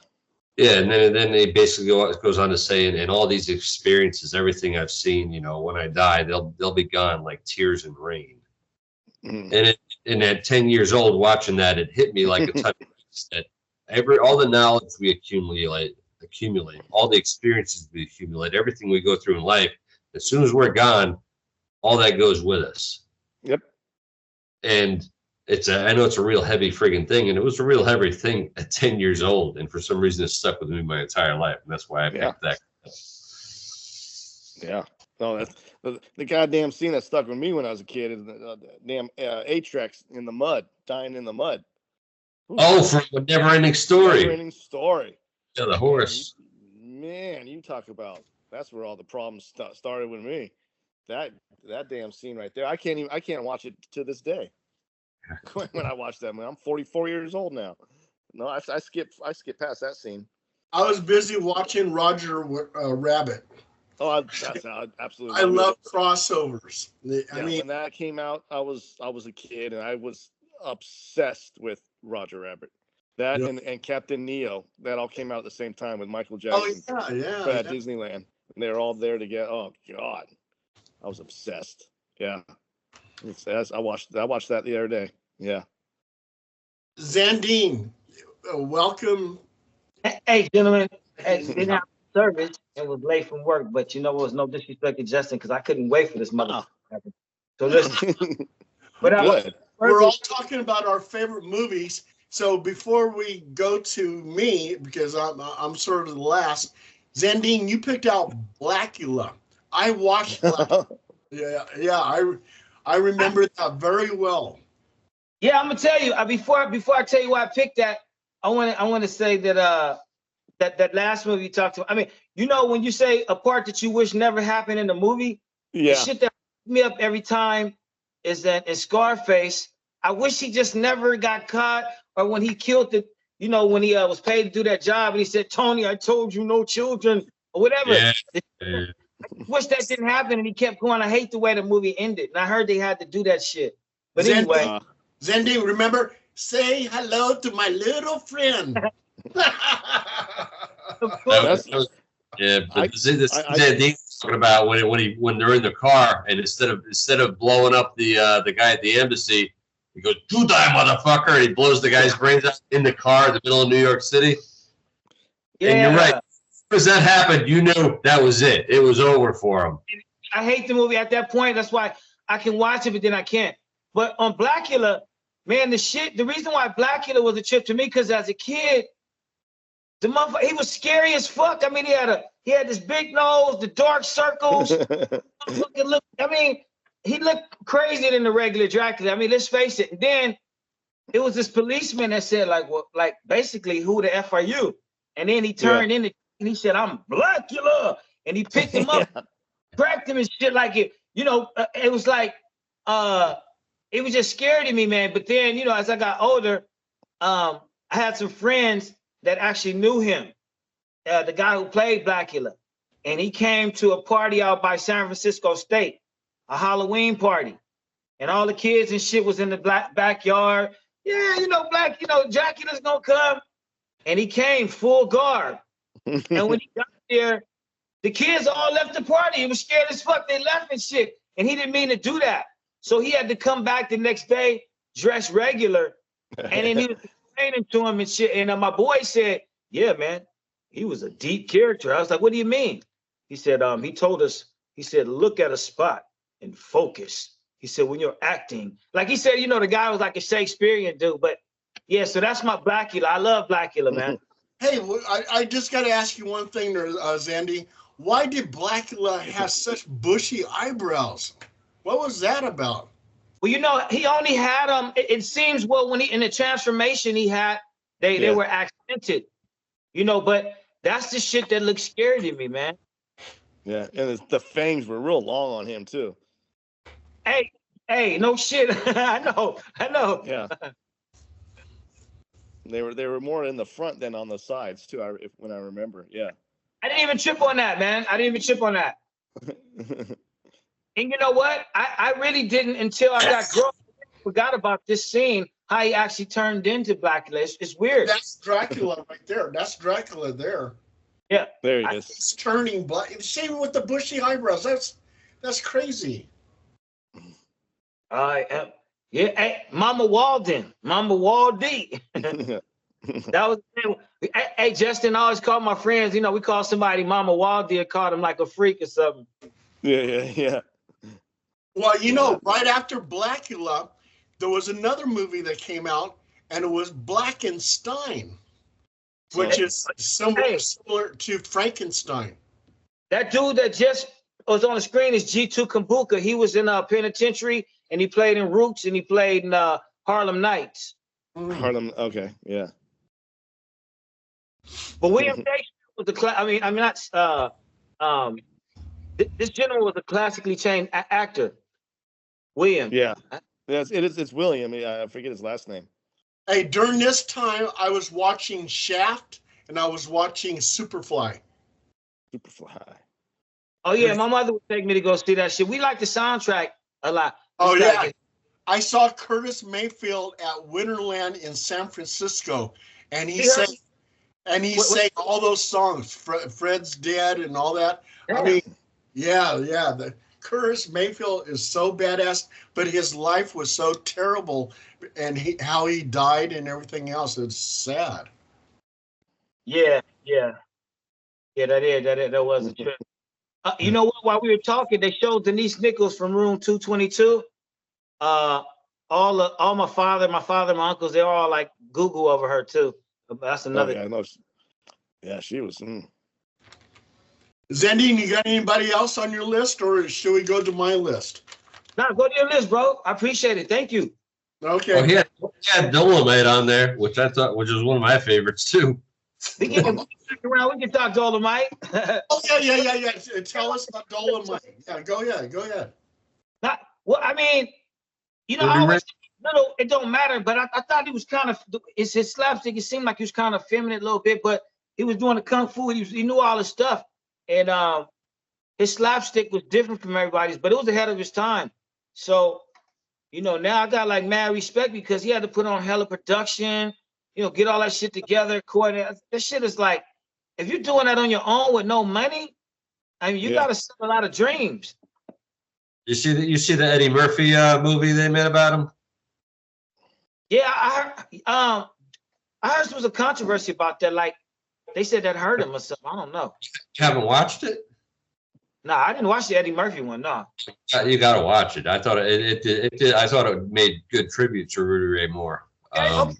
Speaker 2: Yeah, and then they basically goes on to say, and all these experiences, everything I've seen, when I die, they'll be gone like tears in rain. And at 10 years old, watching that, it hit me like a ton of bricks that all the knowledge we accumulate, all the experiences we accumulate, everything we go through in life, as soon as we're gone, all that goes with us.
Speaker 3: Yep.
Speaker 2: And I know it's a real heavy friggin' thing, and it was a real heavy thing at 10 years old, and for some reason it stuck with me my entire life, and that's why I picked that.
Speaker 3: Yeah. No, that's the goddamn scene that stuck with me when I was a kid is the damn Atrex in the mud, dying in the mud.
Speaker 2: Ooh. Oh, from a Never-Ending Story.
Speaker 3: Never-Ending Story.
Speaker 2: Yeah, the horse.
Speaker 3: Man, you talk about, that's where all the problems started with me. That damn scene right there. I can't watch it to this day. When I watched that, man, I'm 44 years old now. No, I skip past that scene.
Speaker 1: I was busy watching Roger Rabbit.
Speaker 3: Oh, absolutely.
Speaker 1: I love crossovers. I mean,
Speaker 3: when that came out, I was a kid and I was obsessed with Roger Rabbit. That and Captain Neo, that all came out at the same time with Michael Jackson.
Speaker 1: Oh yeah.
Speaker 3: At Disneyland, and they were all there together. Oh God, I was obsessed. Yeah. I watched that the other day. Yeah.
Speaker 1: Zandine, welcome.
Speaker 4: Hey, gentlemen. Didn't have service and was late from work, but it was no disrespect to Justin because I couldn't wait for this motherfucker. So listen.
Speaker 3: But
Speaker 1: we're all talking about our favorite movies. So before we go to me, because I'm sort of the last, Zandine, you picked out Blackula. I watched Blackula. Yeah, I remember that very well.
Speaker 4: Yeah, I'm gonna tell you. Before I tell you why I picked that, I want to say that that last movie you talked about. I mean, when you say a part that you wish never happened in the movie, the shit that me up every time is that in Scarface, I wish he just never got caught, or when he killed when he was paid to do that job and he said, Tony, I told you no children, or whatever. Yeah. I wish that didn't happen, and he kept going. I hate the way the movie ended, and I heard they had to do that shit. But anyway,
Speaker 1: Zending, remember, say hello to my little friend.
Speaker 2: Yeah, but Zending's talking about when they're in the car, and instead of blowing up the guy at the embassy, he goes, "Do die, motherfucker!" and he blows the guy's brains out in the car in the middle of New York City. Yeah. And you're right. As that happened, you knew that was it. It was over for him.
Speaker 4: I hate the movie at that point. That's why I can watch it, but then I can't. But on Blackula, man, the reason why Blackula was a trip to me, because as a kid, the motherfucker, he was scary as fuck. I mean, he had this big nose, the dark circles. I mean, he looked crazier than the regular Dracula. I mean, let's face it. And then it was this policeman that said, basically, who the F are you? And then he turned in and he said, I'm Blackula. And he picked him up, cracked him and shit like it. It was like, it was just scary to me, man. But then, as I got older, I had some friends that actually knew him, the guy who played Blackula. And he came to a party out by San Francisco State, a Halloween party. And all the kids and shit was in the backyard. Yeah, Dracula's gonna come. And he came full guard. And when he got there, the kids all left the party. He was scared as fuck. They left and shit. And he didn't mean to do that. So he had to come back the next day, dressed regular. And then he was explaining to him and shit. And my boy said, yeah, man, he was a deep character. I was like, what do you mean? He said, he told us, he said, look at a spot and focus. He said, when you're acting, like he said, the guy was like a Shakespearean dude. But yeah, so that's my Blackula. I love Blackula, man.
Speaker 1: Hey, I just got to ask you one thing there, Zandy. Why did Blackula have such bushy eyebrows? What was that about?
Speaker 4: Well, he only had them. It seems when he in the transformation he had, they were accented, But that's the shit that looks scary to me, man.
Speaker 3: Yeah, and the fangs were real long on him too.
Speaker 4: Hey, no shit. I know.
Speaker 3: Yeah. They were more in the front than on the sides too. When I remember, yeah.
Speaker 4: I didn't even trip on that, man. I didn't even trip on that. And you know what? I really didn't until I got grown. Forgot about this scene, how he actually turned into Blackula. It's weird.
Speaker 1: That's Dracula right there. That's Dracula there.
Speaker 4: Yeah.
Speaker 3: There he is.
Speaker 1: He's turning black. Same with the bushy eyebrows. That's crazy.
Speaker 4: Yeah. Hey, Mama Walden. Mama Waldy. That was. Hey, Justin always called my friends. You know, we call somebody Mama Waldy and called him like a freak or something.
Speaker 3: Yeah.
Speaker 1: Well, you know, right after Blackula, there was another movie that came out, and it was Blackenstein, which is similar to Frankenstein.
Speaker 4: That dude that just was on the screen is G2 Kumbuka. He was in a penitentiary, and he played in Roots, and he played in Harlem Nights.
Speaker 3: Harlem, okay, yeah.
Speaker 4: But William Shakespeare was this gentleman was a classically trained actor. William.
Speaker 3: Yeah. It's William. I forget his last name.
Speaker 1: Hey, during this time, I was watching Shaft and I was watching Superfly.
Speaker 4: Oh yeah, my mother would take me to go see that shit. We like the soundtrack a lot.
Speaker 1: Oh yeah, I saw Curtis Mayfield at Winterland in San Francisco, and he sang all those songs. Fred's Dead and all that.
Speaker 4: Yeah.
Speaker 1: I mean, yeah. The Curtis Mayfield is so badass, but his life was so terrible, and how he died and everything else. It's sad.
Speaker 4: Yeah. That was a trip. You know what? While we were talking, they showed Denise Nichols from Room 222. All my father, my uncles, they're all like goo over her too. That's another.
Speaker 3: Oh, yeah, I know. Yeah, she was.
Speaker 1: Zendine, you got anybody else on your list, or should we go to my list?
Speaker 4: No, go to your list, bro. I appreciate it. Thank you.
Speaker 1: Okay.
Speaker 2: Well, he had Dolomite on there, which I thought, which was one of my favorites too.
Speaker 4: We can around. We can talk Dolomite.
Speaker 1: Oh yeah. Tell us about Dolomite. Yeah, go ahead.
Speaker 4: Well, I mean, you know, I always it don't matter, but I thought he was kind of his slapstick. It seemed like he was kind of feminine a little bit, but he was doing the kung fu. He knew all his stuff, and his slapstick was different from everybody's, but it was ahead of his time. So, you know, now I got like mad respect because he had to put on hella production. You know, get all that shit together, coordinate. This shit is like, if you're doing that on your own with no money, I mean, you got to sell a lot of dreams.
Speaker 2: You see the Eddie Murphy movie they made about him?
Speaker 4: Yeah, I heard there was a controversy about that. Like, they said that hurt him or something. I don't know.
Speaker 2: You haven't watched it?
Speaker 4: No, I didn't watch the Eddie Murphy one. No.
Speaker 2: You got to watch it. I thought it did. I thought it made good tribute to Rudy Ray Moore.
Speaker 4: Okay.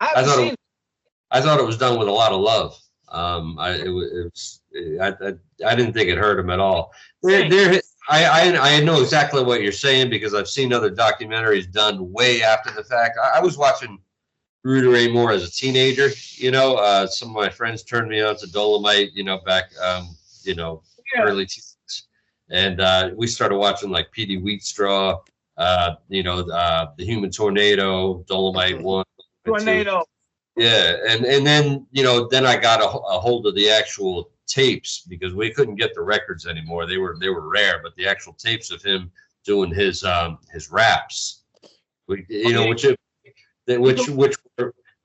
Speaker 2: I thought it was done with a lot of love. I didn't think it hurt him at all. I know exactly what you're saying because I've seen other documentaries done way after the fact. I was watching Rudy Ray Moore as a teenager. You know, some of my friends turned me on to Dolomite. You know, back early teens, and we started watching like P.D. Wheatstraw. The Human Tornado, Dolomite 1.
Speaker 4: Tornado.
Speaker 2: Yeah, and then then I got a hold of the actual tapes because we couldn't get the records anymore. They were rare, but the actual tapes of him doing his raps, which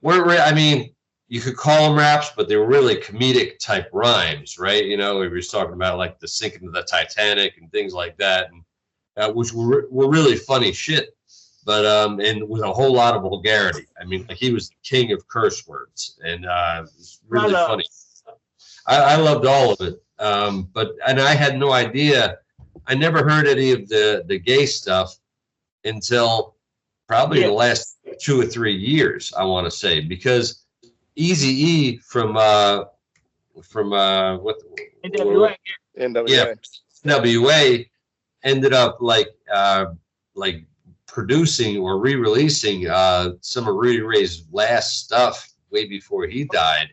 Speaker 2: weren't. I mean, you could call them raps, but they were really comedic type rhymes, right? You know, he was talking about like the sinking of the Titanic and things like that, and which were really funny shit. But and with a whole lot of vulgarity. I mean, like he was the king of curse words, and it was really funny. I loved all of it. And I had no idea. I never heard any of the gay stuff until probably the last 2 or 3 years, I want to say, because Eazy-E from what
Speaker 4: NWA.
Speaker 2: NWA ended up like producing or re-releasing some of Rudy Ray's last stuff way before he died.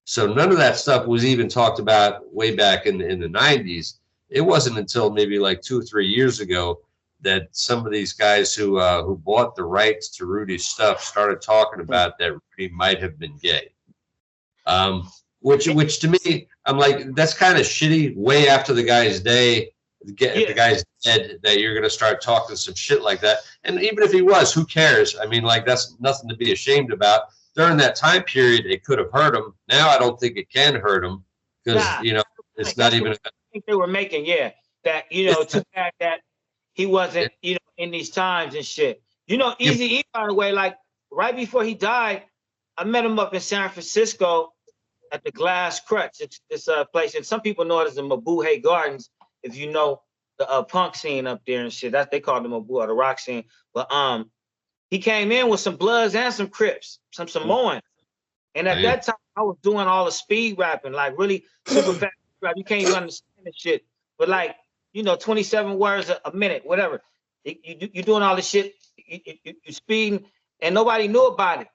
Speaker 2: So none of that stuff was even talked about way back in the 90s. It wasn't until maybe like 2 or 3 years ago that some of these guys who bought the rights to Rudy's stuff started talking about that Rudy might have been gay. Which to me, I'm like, that's kind of shitty. Way after the guy's day, the guy's dead, that you're gonna start talking some shit like that. And even if he was, who cares? I mean, like, that's nothing to be ashamed about. During that time period, it could have hurt him. Now I don't think it can hurt him because it's not even.
Speaker 4: I think they were making that too bad that he wasn't in these times and shit. Eazy-E, by the way, like right before he died, I met him up in San Francisco at the Glass Crutch. It's a place, and some people know it as the Mabuhay Gardens. If you know the punk scene up there and shit, they call them Mabu, or the rock scene. But he came in with some Bloods and some Crips, some Samoans. And at that time, I was doing all the speed rapping, like really super fast rap. You can't even understand the shit. But like, 27 words a minute, whatever. You're doing all this shit, you speeding, and nobody knew about it.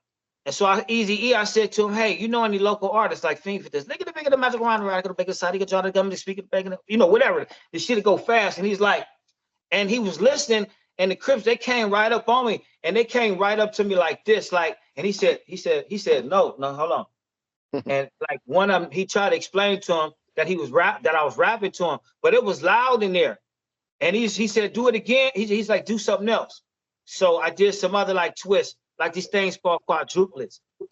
Speaker 4: And so Eazy-E, I said to him, hey, any local artists like Fiend for this? Nigga, the bigger the magic around, I could make a side, he could try to come to speak, whatever. The shit would go fast. And he's like, and he was listening, and the Crips, they came right up on me, and they came right up to me like this, like, and he said, no, hold on. And like one of them, he tried to explain to him that I was rapping to him, but it was loud in there. And he said, do it again. He's like, do something else. So I did some other like twists, like these things called quadruplets. What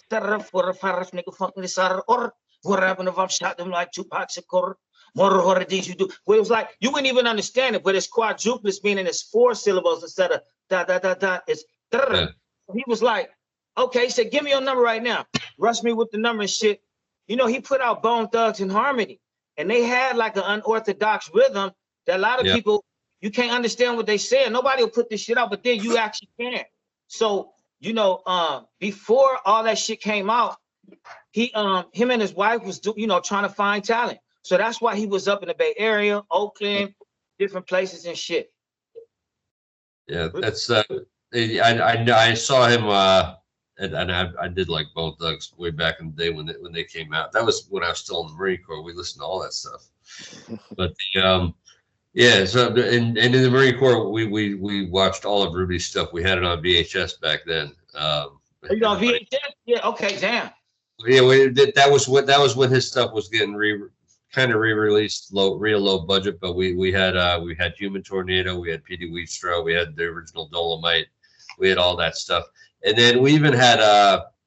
Speaker 4: happened if I shot them like Tupac Shakur? What did you do? Well, it was like, you wouldn't even understand it, but it's quadruplets, meaning it's 4 syllables instead of da da da da. It's He was like, okay, he said, give me your number right now. Rush me with the number and shit. He put out Bone Thugs and Harmony, and they had like an unorthodox rhythm that a lot of people, you can't understand what they said. Nobody will put this shit out, but then you actually can. So, before all that shit came out, him and his wife was, trying to find talent. So that's why he was up in the Bay Area, Oakland, different places and shit.
Speaker 2: Yeah, that's I saw him and I did like Bone Thugs way back in the day when they came out. That was when I was still in the Marine Corps. We listened to all that stuff. But so and in the Marine Corps we watched all of Rudy's stuff. We had it on VHS back then.
Speaker 4: You on VHS? Yeah, okay, damn.
Speaker 2: Yeah, that was when his stuff was getting re-released, real low budget, but we had Human Tornado, we had PD Wheatstrow, we had the original Dolomite, we had all that stuff, and then we even had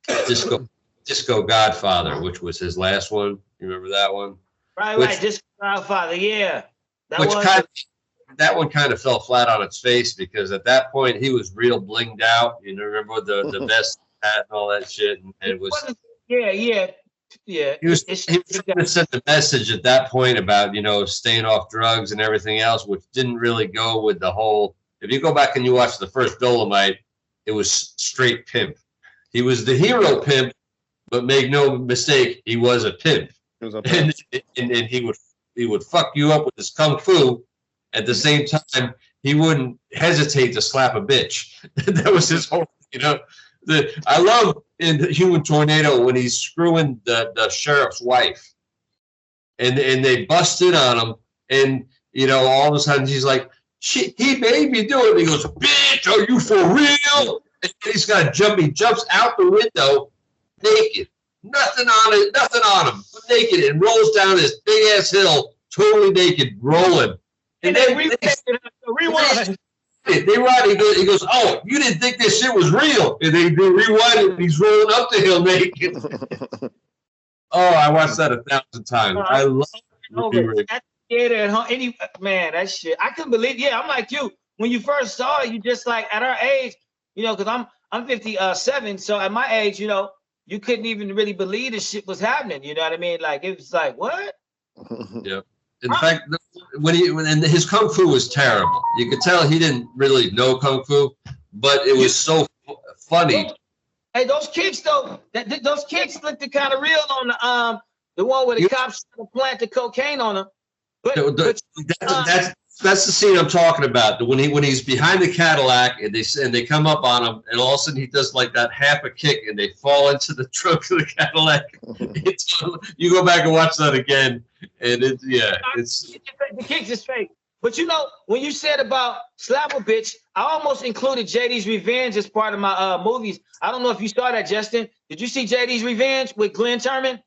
Speaker 2: Disco Godfather, which was his last one. You remember that one?
Speaker 4: Right, Disco Godfather, yeah.
Speaker 2: That one kind of fell flat on its face because at that point he was real blinged out. Remember the vest, hat, and all that shit, and it was. Yeah. He was trying to send the message at that point about staying off drugs and everything else, which didn't really go with the whole. If you go back and you watch the first Dolomite, it was straight pimp. He was the hero pimp, but make no mistake, he was a pimp. And he would fuck you up with his kung fu. At the same time, he wouldn't hesitate to slap a bitch. That was his whole. I love in Human Tornado when he's screwing the sheriff's wife, and they bust in on him, and all of a sudden he's like, he made me do it. And he goes, bitch, are you for real? And he's got to jump. He jumps out the window naked, nothing on him, naked, and rolls down this big ass hill, totally naked, rolling. And then rewind. They ride. He goes, oh, you didn't think this shit was real. And they rewind it, and he's rolling up the hill naked. Oh, I watched that 1,000 times. I love it.
Speaker 4: Man, that shit. I couldn't believe. Yeah, I'm like you. When you first saw it, you just like at our age, because I'm 57. So at my age, you couldn't even really believe this shit was happening. You know what I mean? Like it was like what?
Speaker 2: Yeah. In fact, when his kung fu was terrible. You could tell he didn't really know kung fu, but it was so funny.
Speaker 4: Hey, those kicks though, those kicks looked kind of real on the one where the cops planted cocaine on him.
Speaker 2: That's the scene I'm talking about. When he's behind the Cadillac and they come up on him, and all of a sudden he does like that half a kick and they fall into the trunk of the Cadillac. You go back and watch that again, and it's
Speaker 4: the kicks is fake. But you know, when you said about slap a bitch, I almost included JD's Revenge as part of my movies. I don't know if you saw that, Justin. Did you see JD's Revenge with Glenn Turman?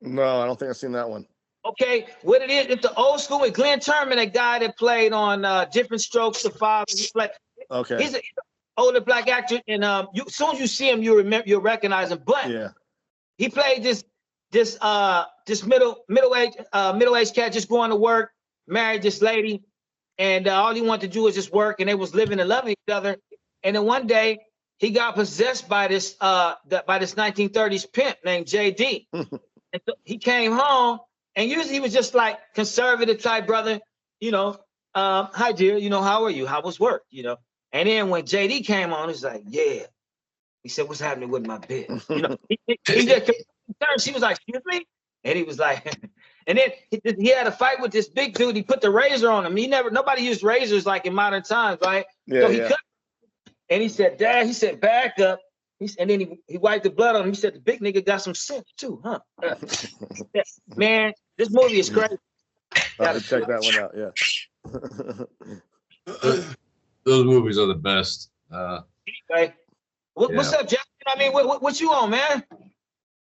Speaker 3: No, I don't think I've seen that one.
Speaker 4: Okay, what it is, it's the old school with Glenn Turman, a guy that played on Different Strokes, The Father.
Speaker 3: Okay.
Speaker 4: He's an older black actor, and as soon as you see him, you'll recognize him. But
Speaker 3: yeah,
Speaker 4: he played this middle-aged cat just going to work, married this lady, and all he wanted to do was just work, and they was living and loving each other. And then one day he got possessed by this 1930s pimp named JD. And so he came home, and usually he was just like conservative type brother, you know. Hi dear, you know, how are you? How was work? You know. And then when JD came on, he's like, yeah. He said, what's happening with my bitch? You know, he just concerned. She was like, excuse me? And he was like, and then he had a fight with this big dude. He put the razor on him. Nobody used razors like in modern times, right?
Speaker 3: Yeah,
Speaker 4: so he cut, and he said, Dad, he said, back up. And then he wiped the blood on him. He said, the big nigga got some sense too, huh? Man, this movie is crazy.
Speaker 3: Gotta check that one out, yeah.
Speaker 2: Those movies are the best.
Speaker 4: Anyway, what's up, Justin? I mean, what you on, man?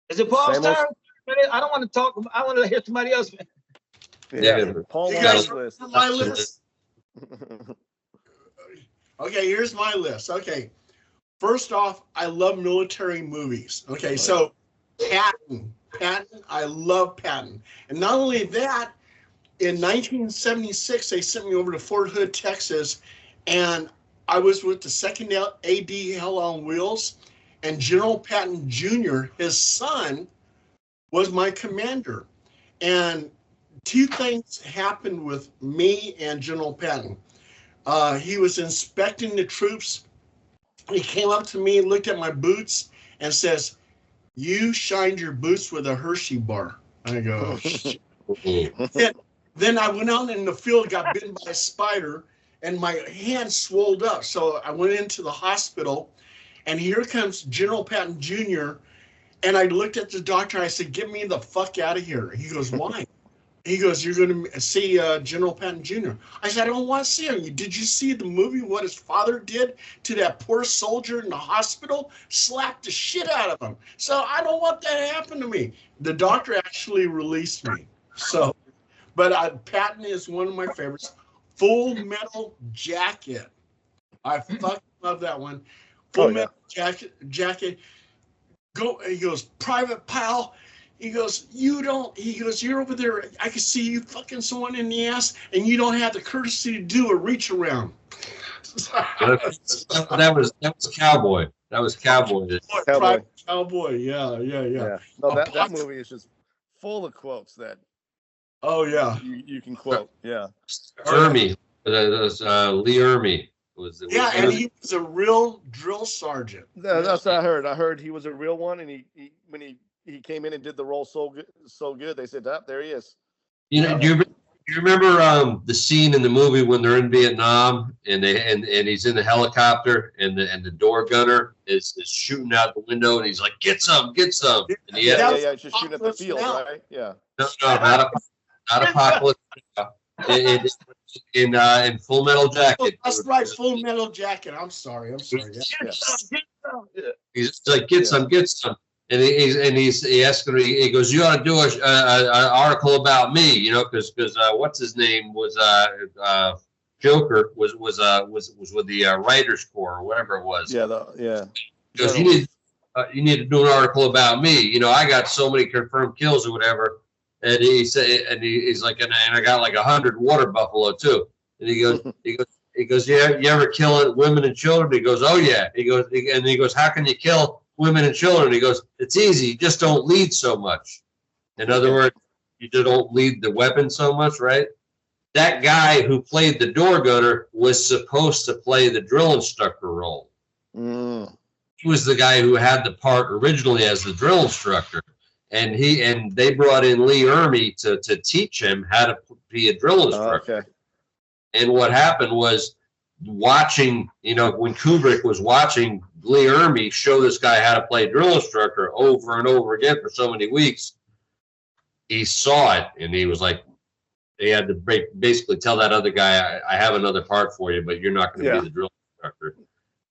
Speaker 4: Is it Paul's turn? I don't want to talk. I want to hear somebody else.
Speaker 3: Yeah, Paul
Speaker 1: on my list. Okay, here's my list. Okay, first off, I love military movies. Okay, so Patton, I love Patton, and not only that, in 1976 they sent me over to Fort Hood, Texas, and I was with the 2nd AD Hell on Wheels, and General Patton Jr., his son, was my commander. And two things happened with me and General Patton. He was inspecting the troops. He came up to me, looked at my boots, and says, you shined your boots with a Hershey bar. I go, oh, shit. Then I went out in the field, got bitten by a spider, and my hand swelled up. So I went into the hospital, and here comes General Patton Jr., and I looked at the doctor, and I said, get me the fuck out of here. He goes, why? He goes, you're going to see General Patton Jr. I said, I don't want to see him. Did you see the movie, what his father did to that poor soldier in the hospital? Slapped the shit out of him. So I don't want that to happen to me. The doctor actually released me. So, but Patton is one of my favorites. Full Metal Jacket. I fucking love that one. Full Metal Jacket. He goes, Private Pal. He goes, you're over there. I can see you fucking someone in the ass, and you don't have the courtesy to do a reach around.
Speaker 2: that was Cowboy. That was Cowboy.
Speaker 1: Private Cowboy. Yeah.
Speaker 3: No, that movie is just full of quotes that.
Speaker 1: Oh yeah.
Speaker 3: You can quote. Yeah.
Speaker 2: Ermey. Lee Ermey.
Speaker 1: And he was a real drill sergeant.
Speaker 3: That's what I heard. I heard he was a real one, and he when he came in and did the role so good. They said, there he is.
Speaker 2: You know, do you remember the scene in the movie when they're in Vietnam and he's in the helicopter and the door gunner is shooting out the window and he's like, get some. And
Speaker 3: just shooting at the field, right? Yeah.
Speaker 2: No, not Apocalypse. In Full Metal Jacket.
Speaker 1: That's right, Full Metal Jacket. I'm sorry.
Speaker 2: Yeah. He's like, get some. And he asked him, he goes, you ought to do an article about me, you know, because what's his name was Joker was with the Writers Corps or whatever it was.
Speaker 3: Yeah.
Speaker 2: He goes, you need to do an article about me. You know, I got so many confirmed kills or whatever. And he said, and he's like, and I got like 100 water buffalo too. And he goes, yeah, you ever kill women and children? He goes, oh yeah. He goes, how can you kill women and children? He goes, it's easy. You just don't lead so much. In other words, you just don't lead the weapon so much, right? That guy who played the door gunner was supposed to play the drill instructor role. He was the guy who had the part originally as the drill instructor. And they brought in Lee Ermey to teach him how to be a drill instructor.
Speaker 3: Okay.
Speaker 2: And what happened was watching, you know, when Kubrick was watching Lee Ermey show this guy how to play drill instructor over and over again for so many weeks, he saw it and he was like, They had to basically tell that other guy, I have another part for you, but you're not going to be the drill instructor.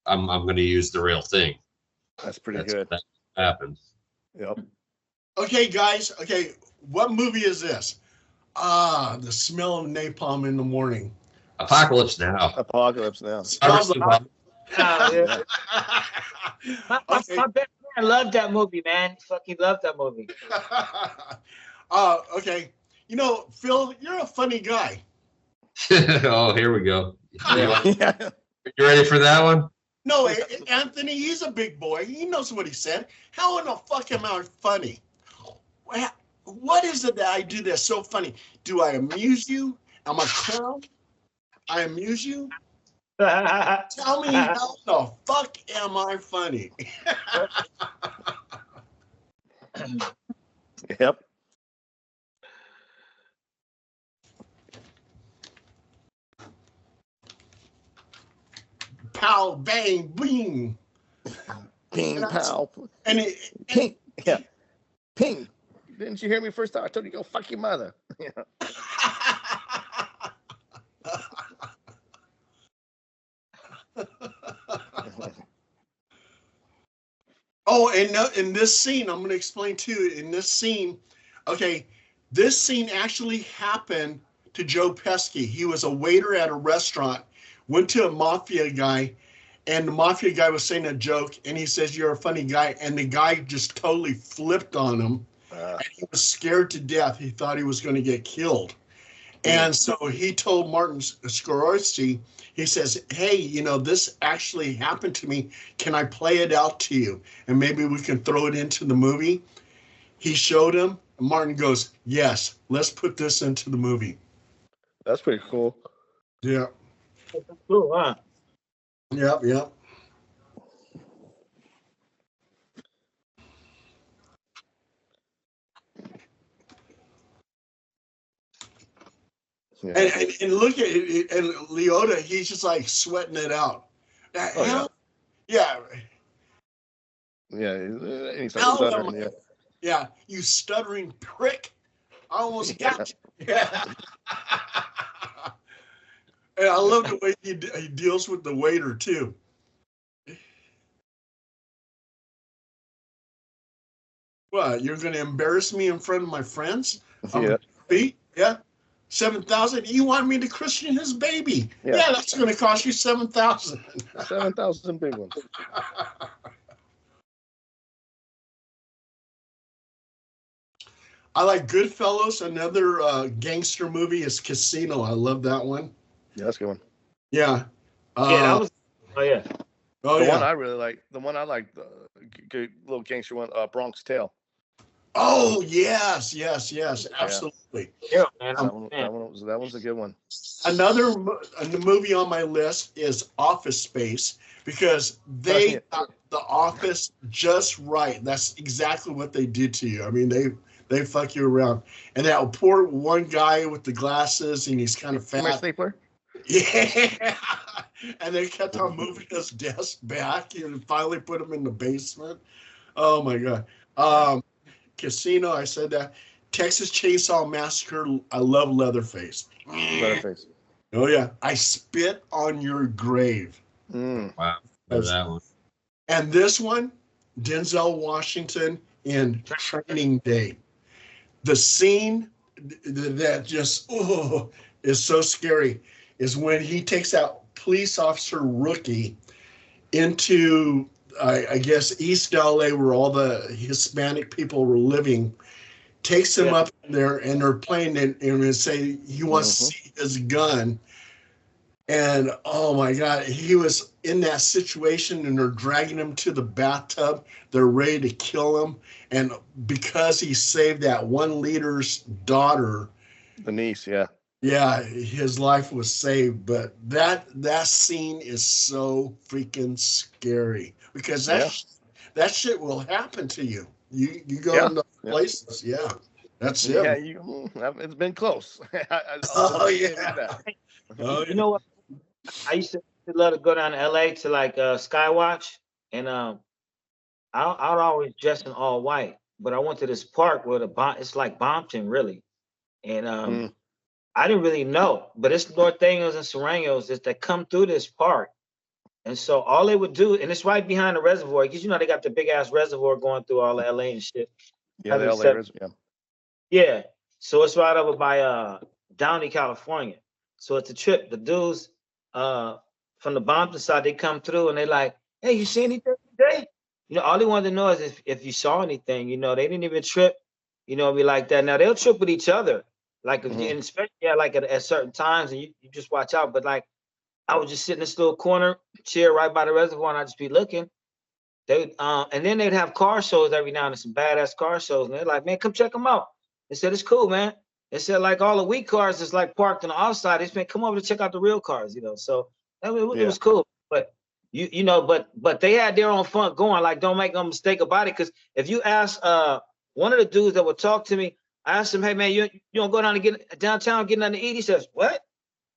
Speaker 2: I'm going to use the real thing.
Speaker 3: That's pretty good.
Speaker 2: That happens.
Speaker 3: Yep.
Speaker 1: Okay, guys. Okay, what movie is this? The smell of napalm in the morning.
Speaker 2: Apocalypse Now.
Speaker 3: Apocalypse Now.
Speaker 1: Smells like.
Speaker 4: Yeah.
Speaker 1: Okay.
Speaker 4: My best friend loved that movie, man. Fucking loved that movie.
Speaker 1: Okay. You know, Phil, you're a funny guy.
Speaker 2: Oh, here we go.
Speaker 3: Yeah.
Speaker 2: You ready for that one?
Speaker 1: No, Anthony, he's a big boy. He knows what he said. How in the fuck am I funny? What is it that I do that's so funny? Do I amuse you? Am I clown? I amuse you? Tell me how the fuck am I funny?
Speaker 3: Yep.
Speaker 1: Pow, bang, bing.
Speaker 3: Ping, pow.
Speaker 1: And
Speaker 3: Ping. Yeah. Ping. Didn't you hear me first time? I told you go fuck your mother. Yeah.
Speaker 1: Oh, and in this scene, I'm going to explain too. In this scene, okay, this scene actually happened to Joe Pesci. He was a waiter at a restaurant, went to a mafia guy, and the mafia guy was saying a joke, and he says, "You're a funny guy," and the guy just totally flipped on him. And he was scared to death. He thought he was going to get killed. And so he told Martin Scorsese, he says, "Hey, you know, this actually happened to me. Can I play it out to you? And maybe we can throw it into the movie." He showed him. And Martin goes, "Yes, let's put this into the movie."
Speaker 3: That's pretty cool.
Speaker 1: Yeah.
Speaker 4: Cool, huh?
Speaker 1: Yep, yep.
Speaker 3: Yeah.
Speaker 1: And look at it, and Leota, he's just like sweating it out.
Speaker 3: Oh,
Speaker 1: yeah.
Speaker 3: Yeah. He's like
Speaker 1: Hell,
Speaker 3: stuttering, yeah.
Speaker 1: Yeah, you stuttering prick. I almost got you. Yeah. And I love the way he deals with the waiter, too. What, you're going to embarrass me in front of my friends?
Speaker 3: Yeah.
Speaker 1: Yeah. 7,000. You want me to christen his baby? Yeah, that's going to cost you 7,000.
Speaker 3: 7,000 big ones.
Speaker 1: I like Goodfellas. Another gangster movie is Casino. I love that one.
Speaker 3: Yeah, that's a good one.
Speaker 1: Yeah.
Speaker 4: Yeah, that was. Oh yeah.
Speaker 1: Oh
Speaker 3: the
Speaker 1: yeah.
Speaker 3: one I really like. The one I like. The little gangster one. Bronx Tale.
Speaker 1: Oh yes, yes, yes, absolutely.
Speaker 4: Yeah, man.
Speaker 3: That one's a good one.
Speaker 1: Another movie on my list is Office Space because they got The Office just right. That's exactly what they did to you. I mean, they fuck you around. And that poor one guy with the glasses and he's kind of fat.
Speaker 3: My stapler.
Speaker 1: Yeah. And they kept on moving his desk back and finally put him in the basement. Oh my God. Casino, I said that. Texas Chainsaw Massacre, I love Leatherface.
Speaker 3: Leatherface.
Speaker 1: Oh yeah. I Spit on Your Grave.
Speaker 2: Wow. That one.
Speaker 1: And this one, Denzel Washington in Training Day. The scene that just is so scary is when he takes that police officer rookie into, I guess, East LA where all the Hispanic people were living, takes him up there and they're playing it and say he wants to see his gun. And oh my God, he was in that situation and they're dragging him to the bathtub. They're ready to kill him. And because he saved that one leader's daughter,
Speaker 3: the niece, yeah.
Speaker 1: Yeah, his life was saved. But that scene is so freaking scary because that shit will happen to you. You go into places, that's it.
Speaker 3: Yeah, it's been close.
Speaker 1: Oh yeah.
Speaker 4: You know what? I used to love to go down to LA to like Skywatch, and I'd always dress in all white. But I went to this park where it's like Bompton really, and I didn't really know, but it's norteños and Sureños that come through this park. And so all they would do, and it's right behind the reservoir, because you know they got the big ass reservoir going through all of LA and shit.
Speaker 3: Yeah, the LA reservoir.
Speaker 4: Yeah. So it's right over by Downey, California. So it's a trip. The dudes from the Bompton side, they come through and they like, hey, you see anything today? You know, all they wanted to know is if you saw anything. You know, they didn't even trip. You know, be like that. Now they'll trip with each other, like if you, and especially like at certain times, and you just watch out. But like, I would just sit in this little corner chair right by the reservoir, and I'd just be looking. They and then they'd have car shows every now and then, some badass car shows, and they're like, man, come check them out. They said it's cool, man. They said like all the weak cars is like parked on the outside. They said come over to check out the real cars, you know. So it was cool. But you know, but they had their own fun going. Like, don't make no mistake about it, because if you ask one of the dudes that would talk to me, I asked him, hey man, you don't go down to get downtown, get nothing to eat? He says, what?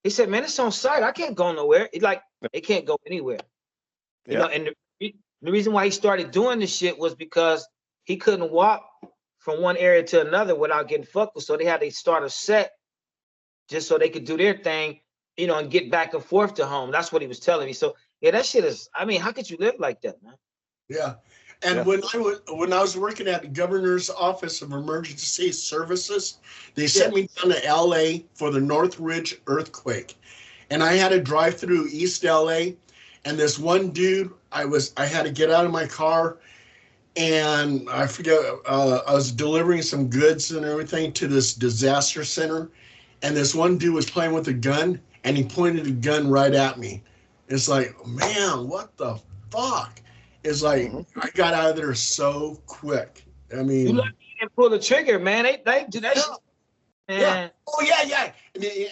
Speaker 4: He said, man, it's on site. I can't go nowhere. It's like they can't go anywhere. You know, and the reason why he started doing this shit was because he couldn't walk from one area to another without getting fucked with. So they had to start a set just so they could do their thing, you know, and get back and forth to home. That's what he was telling me. So yeah, that shit is, I mean, how could you live like that, man?
Speaker 1: Yeah. And when I was working at the Governor's Office of Emergency Services, they sent me down to LA for the Northridge earthquake. And I had to drive through East LA. And this one dude, I had to get out of my car, and I forget, I was delivering some goods and everything to this disaster center. And this one dude was playing with a gun, and he pointed a gun right at me. It's like, man, what the fuck? It's like, I got out of there so quick. I mean,
Speaker 4: you lucky you didn't pull the trigger, man. They do that shit.
Speaker 1: Yeah. Oh, yeah.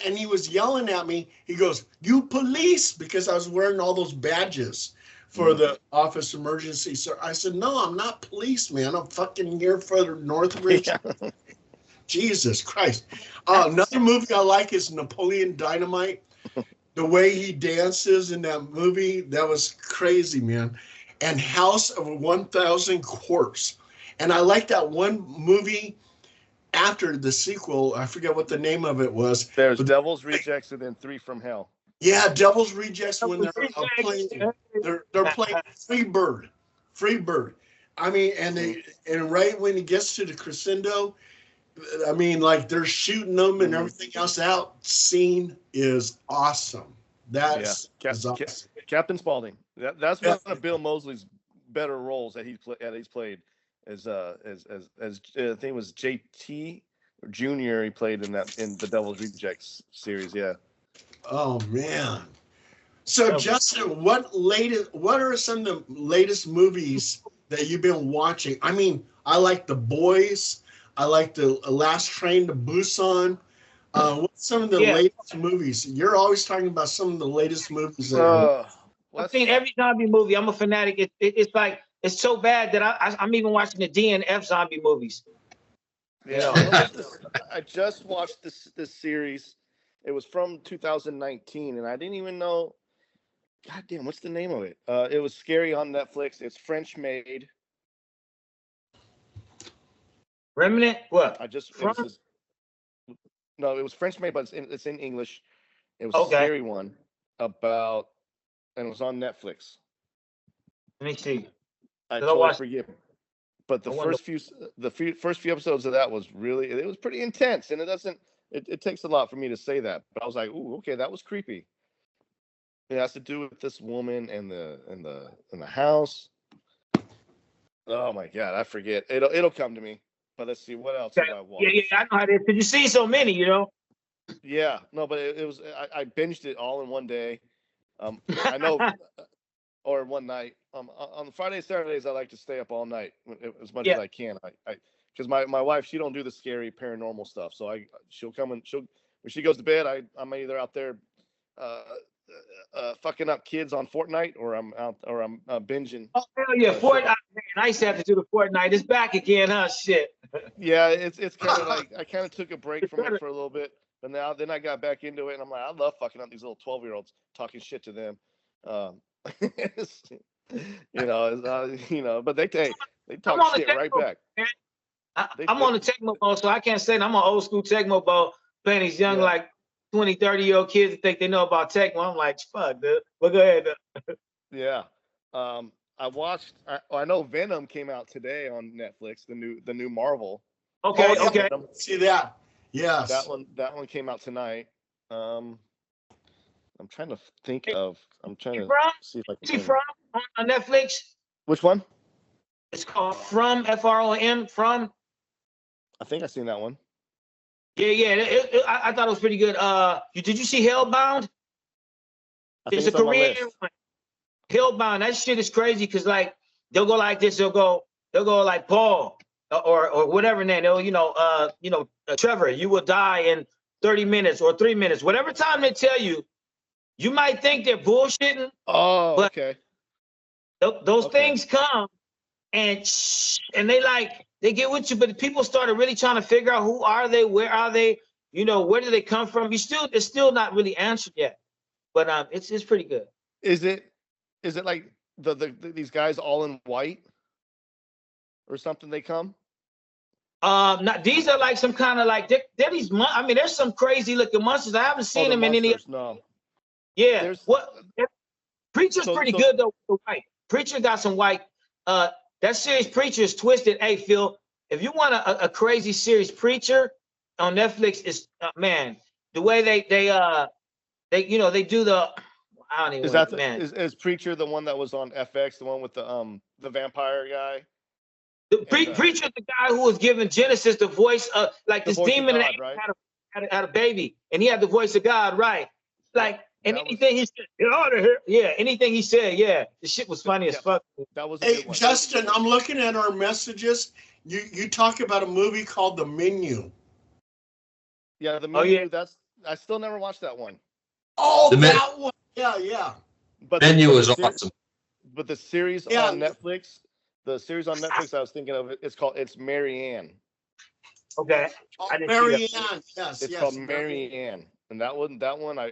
Speaker 1: And he was yelling at me. He goes, you police, because I was wearing all those badges for the office emergency. So I said, no, I'm not police, man. I'm fucking here for the Northridge. Jesus Christ. Another movie I like is Napoleon Dynamite. The way he dances in that movie, that was crazy, man. And House of 1,000 Corpse. And I like that one movie after the sequel. I forget what the name of it was.
Speaker 3: There's Devil's Rejects and then 3 from Hell.
Speaker 1: Yeah, Devil's Rejects, when they're playing Free Bird. I mean, and right when it gets to the crescendo, I mean, like they're shooting them and everything else out. Scene is awesome. That's awesome.
Speaker 3: Captain Spaulding. That's one of Bill Moseley's better roles that he's played. As I think it was JT or Junior. He played in the Devil's Rejects series. Yeah.
Speaker 1: Oh man. So Justin, what are some of the latest movies that you've been watching? I mean, I like The Boys. I like The Last Train to Busan. What's some of the latest movies? You're always talking about some of the latest movies.
Speaker 4: I've seen every zombie movie. I'm a fanatic. It's like, it's so bad that I'm even watching the DNF zombie movies.
Speaker 3: Yeah, I just watched this series. It was from 2019, and I didn't even know. God damn, what's the name of it? It was scary on Netflix. It's French made.
Speaker 4: Remnant? What?
Speaker 3: No, it was French made, but it's in English. It was a scary one and it was on Netflix.
Speaker 4: Let me see.
Speaker 3: I totally forget. But the first few episodes of that was pretty intense, and it takes a lot for me to say that. But I was like, ooh, okay, that was creepy. It has to do with this woman and the house. Oh my God, I forget. It'll come to me. But let's see, what else have I watched?
Speaker 4: Yeah, I know how it is. Because you see so many, you know.
Speaker 3: Yeah, no, but it was I binged it all in one day. I know, or one night. On Fridays, Saturdays, I like to stay up all night as much as I can. Because my wife, she don't do the scary paranormal stuff. So she'll come when she goes to bed. I'm either out there fucking up kids on Fortnite, or I'm binging.
Speaker 4: Oh hell yeah, Fortnite! Man, I used to have to do the Fortnite. It's back again, huh? Shit.
Speaker 3: Yeah, it's kind of like I kind of took a break from it for a little bit, but then I got back into it, and I'm like, I love fucking up these little 12-year-olds, talking shit to them. But they talk shit right back.
Speaker 4: I'm on the Tecmo Bowl, so I can't say that. I'm on old school Tecmo Bowl playing these young like 20, 30-year-old kids that think they know about tech. Well, I'm like, fuck, dude. But go ahead.
Speaker 3: Yeah. I know Venom came out today on Netflix, the new Marvel.
Speaker 4: Okay,
Speaker 1: Oh, yeah.
Speaker 4: okay.
Speaker 1: See that? Yes.
Speaker 3: That one came out tonight. I'm trying to think of. I'm trying to see if I can.
Speaker 4: See From on Netflix?
Speaker 3: Which one?
Speaker 4: It's called From, From, From.
Speaker 3: I think I've seen that one.
Speaker 4: Yeah. I thought it was pretty good. Did you see Hellbound?
Speaker 3: I think
Speaker 4: It's
Speaker 3: it's
Speaker 4: a
Speaker 3: on my
Speaker 4: Korean
Speaker 3: list.
Speaker 4: one. Hellbound. That shit is crazy because like they'll go like this. They'll go like Paul or whatever name. They'll Trevor. You will die in 30 minutes or 3 minutes. Whatever time they tell you, you might think they're bullshitting.
Speaker 3: Oh,
Speaker 4: but
Speaker 3: okay.
Speaker 4: Those things come and they get with you, but people started really trying to figure out who are they, where are they, where do they come from? It's still not really answered yet, but it's pretty good.
Speaker 3: Is it like these guys all in white or something? They come.
Speaker 4: These are like some kind of like they're these. I mean, there's some crazy looking monsters. I haven't seen them in any.
Speaker 3: No.
Speaker 4: Yeah. Preacher's pretty good though. With the white. Preacher got some white. That series Preacher is twisted. Hey Phil, if you want a crazy series, Preacher on Netflix is man. The way they do the. I don't even.
Speaker 3: Is that is Preacher the one that was on FX? The one with the vampire guy.
Speaker 4: Preacher, the guy who was giving Genesis the voice of like this demon
Speaker 3: God, right?
Speaker 4: had a baby, and he had the voice of God, right? Like, and anything he said, get out of here. Yeah, anything he said, yeah, the shit was funny as fuck.
Speaker 3: That was.
Speaker 1: Hey, Justin, I'm looking at our messages. You talk about a movie called The Menu.
Speaker 3: Yeah, The Menu. I still never watched that one.
Speaker 1: Oh, that one. Yeah.
Speaker 2: But Menu was awesome.
Speaker 3: But the series on Netflix. The series on Netflix I was thinking of, it's Mary Ann.
Speaker 4: Okay.
Speaker 1: Mary Ann, yes.
Speaker 3: It's called Mary Ann. And that one I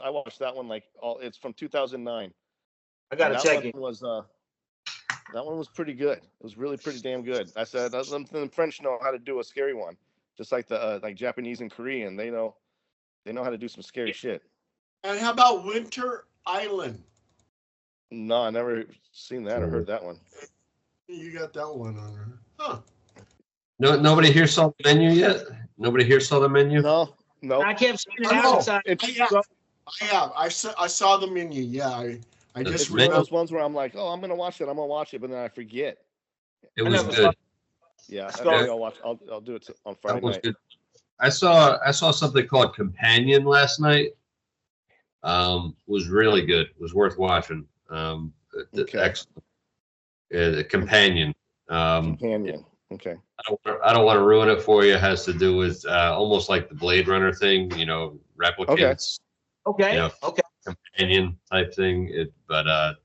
Speaker 3: watched that one it's from 2009.
Speaker 4: I gotta check it.
Speaker 3: That one was pretty good. It was really pretty damn good. I said the French know how to do a scary one. Just like the like Japanese and Korean. They know how to do some scary shit.
Speaker 1: And how about Winter Island?
Speaker 3: No, I never seen that or heard that one.
Speaker 1: You got that one on there. Huh.
Speaker 2: No, nobody here saw The Menu yet? Nobody here saw The Menu?
Speaker 3: No.
Speaker 4: I kept seeing it outside.
Speaker 1: I saw The Menu. Yeah, I just
Speaker 3: remember those ones where I'm like, oh, I'm gonna watch it, but then I forget.
Speaker 2: It was good.
Speaker 3: Yeah, I'll watch. I'll do it on Friday night. Good.
Speaker 2: I saw something called Companion last night. Was really good. Was worth watching. Excellent. The Companion.
Speaker 3: Companion. Okay.
Speaker 2: I don't want to ruin it for you. It has to do with almost like the Blade Runner thing, replicants.
Speaker 3: Okay.
Speaker 2: Companion type thing. But I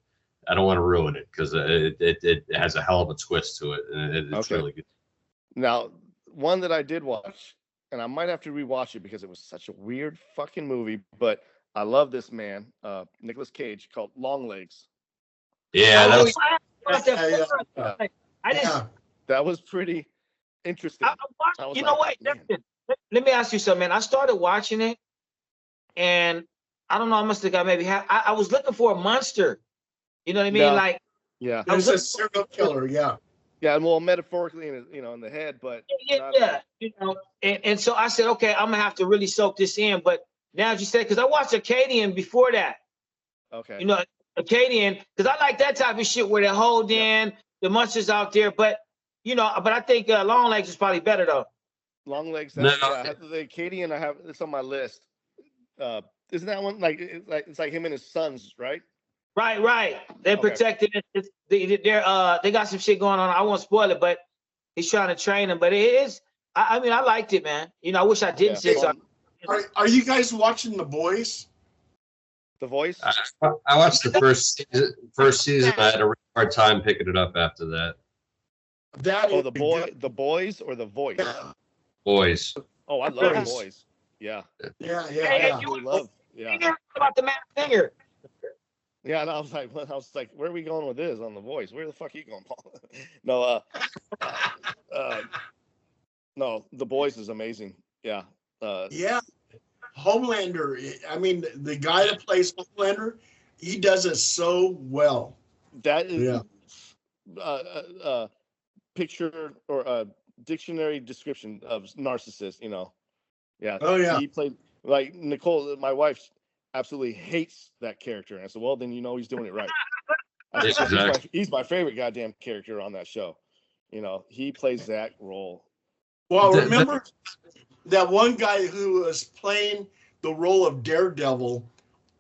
Speaker 2: don't want to ruin it because it has a hell of a twist to it, and it's really good.
Speaker 3: Now, one that I did watch, and I might have to rewatch it because it was such a weird fucking movie, but I love this man, Nicolas Cage, called Long Legs.
Speaker 2: Yeah,
Speaker 3: that was pretty interesting.
Speaker 4: You know what? Let me ask you something, man. I started watching it, and I don't know. I must have got maybe half. I was looking for a monster. You know what I mean? Like,
Speaker 3: yeah,
Speaker 1: I was a serial killer. Yeah.
Speaker 3: Yeah, and well, metaphorically, in the head, but
Speaker 4: and so I said, okay, I'm gonna have to really soak this in. But now, as you said, because I watched Acadian before that.
Speaker 3: Okay.
Speaker 4: Acadian, because I like that type of shit where they hold in the monsters out there. But I think Long Legs is probably better though.
Speaker 3: Long Legs. The Acadian, it's on my list. Isn't that one it's like him and his sons, right?
Speaker 4: Right. They're protected. They got some shit going on. I won't spoil it, but he's trying to train them. But it is. I mean, I liked it, man. I wish I didn't say something.
Speaker 1: Are you guys watching The Boys?
Speaker 3: The Voice?
Speaker 2: I watched the first season. I had a really hard time picking it up after that.
Speaker 3: The Boys or The Voice?
Speaker 2: Boys.
Speaker 3: Oh, I love The Boys. Yeah.
Speaker 1: Yeah.
Speaker 4: About the Masked Singer.
Speaker 3: Yeah, and I was like, where are we going with this on The Voice? Where the fuck are you going, Paul? No, The Boys is amazing. Yeah.
Speaker 1: Yeah. Homelander, I mean, the guy that plays Homelander, he does it so well.
Speaker 3: That is
Speaker 1: Yeah.
Speaker 3: Picture or a dictionary description of narcissist, you know. Yeah.
Speaker 1: Oh, yeah.
Speaker 3: He played like Nicole, my wife absolutely hates that character. And I said, well, then you know he's doing it right. I said, he's my favorite goddamn character on that show. You know, he plays that role.
Speaker 1: Well, remember that one guy who was playing the role of Daredevil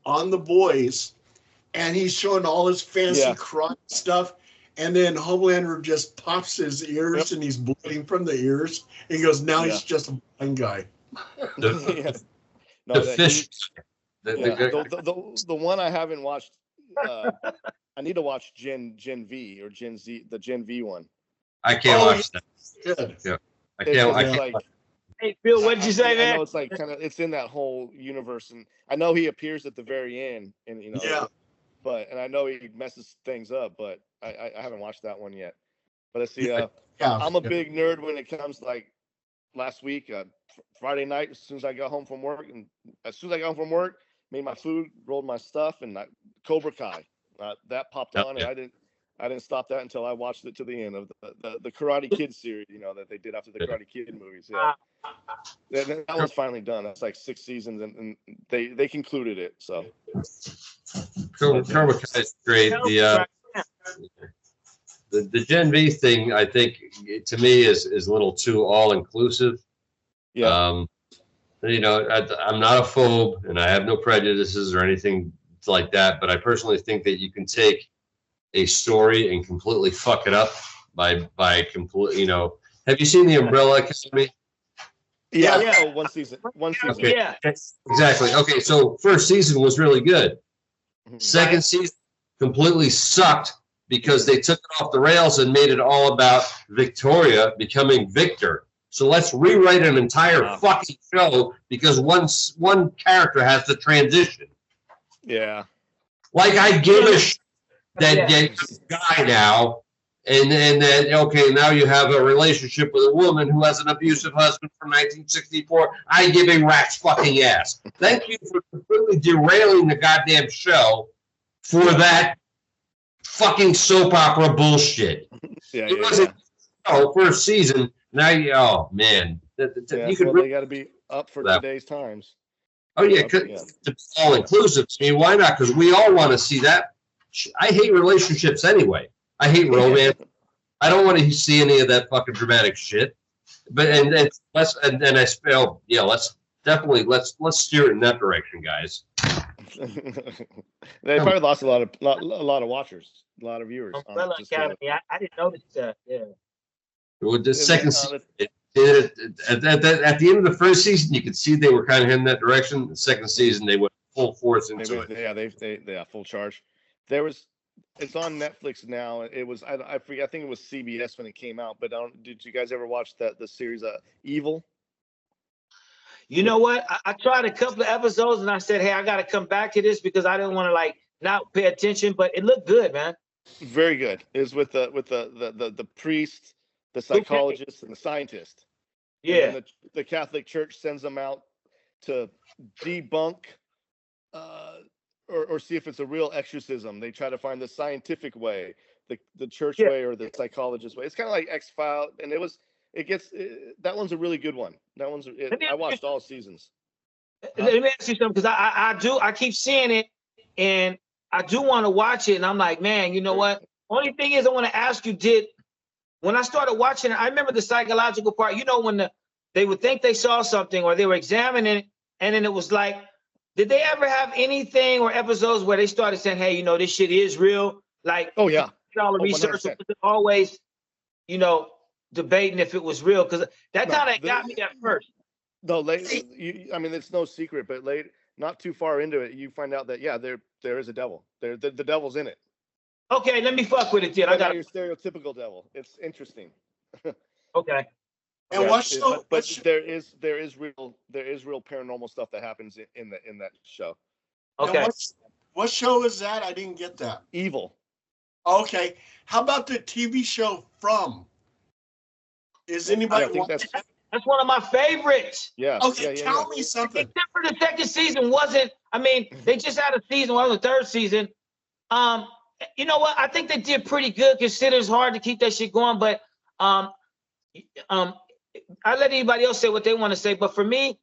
Speaker 1: on The Boys, and he's showing all his fancy karate stuff, and then Homelander just pops his ears and he's bleeding from the ears. And he goes, now he's just a blind guy.
Speaker 2: The
Speaker 3: one I haven't watched, I need to watch Gen V or Gen Z, the Gen V one.
Speaker 2: I can't watch that.
Speaker 1: Good.
Speaker 2: Yeah. I can't.
Speaker 4: Hey, Phil, what'd you say, man?
Speaker 3: I know it's like kind of, it's in that whole universe, and I know he appears at the very end, and you know, and I know he messes things up, but I haven't watched that one yet. But let's see, I'm a big nerd when it comes like last week, Friday night, as soon as I got home from work, made my food, rolled my stuff, and Cobra Kai, that popped on, and I didn't stop that until I watched it to the end of the Karate Kid series, you know, that they did after the Karate Kid movies. Yeah, that was finally done. That's like 6 seasons, and they concluded it. So
Speaker 2: Cobra Kai is great. The Gen V thing, I think, to me is a little too all inclusive. Yeah. You know, I'm not a phobe, and I have no prejudices or anything like that. But I personally think that you can take a story and completely fuck it up by complete. You know, have you seen the Umbrella Academy?
Speaker 3: Yeah. One season.
Speaker 2: Okay. Yeah. Exactly. Okay. So first season was really good. Second season completely sucked because they took it off the rails and made it all about Victoria becoming Victor. So let's rewrite an entire fucking show because one character has to transition.
Speaker 3: Yeah.
Speaker 2: Like I give a shit that guy now, and then okay, now you have a relationship with a woman who has an abusive husband from 1964. I give a rat's fucking ass. Thank you for completely derailing the goddamn show for that fucking soap opera bullshit. It wasn't first season. Now oh man,
Speaker 3: you could they got to be up for today's times.
Speaker 2: Oh yeah, it's all inclusive. I mean, why not? Because we all want to see that. I hate relationships anyway. I hate romance. I don't want to see any of that fucking dramatic shit. But let's steer it in that direction, guys.
Speaker 3: They probably lost a lot of watchers, a lot of viewers.
Speaker 4: Umbrella Academy. I didn't notice that. Yeah.
Speaker 2: With the second season, at the end of the first season, you could see they were kind of heading that direction. The second season, they went full force into it.
Speaker 3: Yeah, they full charge. It's on Netflix now. It was I forget. I think it was CBS when it came out. But did you guys ever watch the series Evil?
Speaker 4: You know what? I tried a couple of episodes and I said, hey, I got to come back to this because I didn't want to not pay attention. But it looked good, man.
Speaker 3: Very good. It was with the priest, the psychologist, and the scientist.
Speaker 4: Yeah.
Speaker 3: And the Catholic Church sends them out to debunk or see if it's a real exorcism. They try to find the scientific way, the church way or the psychologist way. It's kind of like X-Files, and that one's a really good one. That one's I watched all seasons.
Speaker 4: Let me ask you something, because I keep seeing it, and I do want to watch it, and I'm like, man, you know what? Only thing is, I want to ask you, when I started watching it, I remember the psychological part. You know, when they would think they saw something or they were examining it, and then it was like, did they ever have anything or episodes where they started saying, hey, you know, this shit is real? Like,
Speaker 3: oh yeah,
Speaker 4: all the research was always, you know, debating if it was real, because that kind of got me at first.
Speaker 3: No, I mean, it's no secret, but not too far into it, you find out that there is a devil. The devil's in it.
Speaker 4: Okay, let me fuck with it, then.
Speaker 3: I got your stereotypical devil. It's interesting.
Speaker 4: Okay.
Speaker 1: And
Speaker 3: there is real paranormal stuff that happens in that show.
Speaker 4: Okay.
Speaker 1: What show is that? I didn't get that.
Speaker 3: Evil.
Speaker 1: Okay. How about the TV show From? Is anybody watching that?
Speaker 4: That's one of my favorites.
Speaker 3: Yeah.
Speaker 1: Okay,
Speaker 3: yeah,
Speaker 1: tell me something.
Speaker 4: Except for the second season wasn't. I mean, they just had a season. Well, the third season. You know what? I think they did pretty good. Consider it's hard to keep that shit going, but I let anybody else say what they want to say. But for me,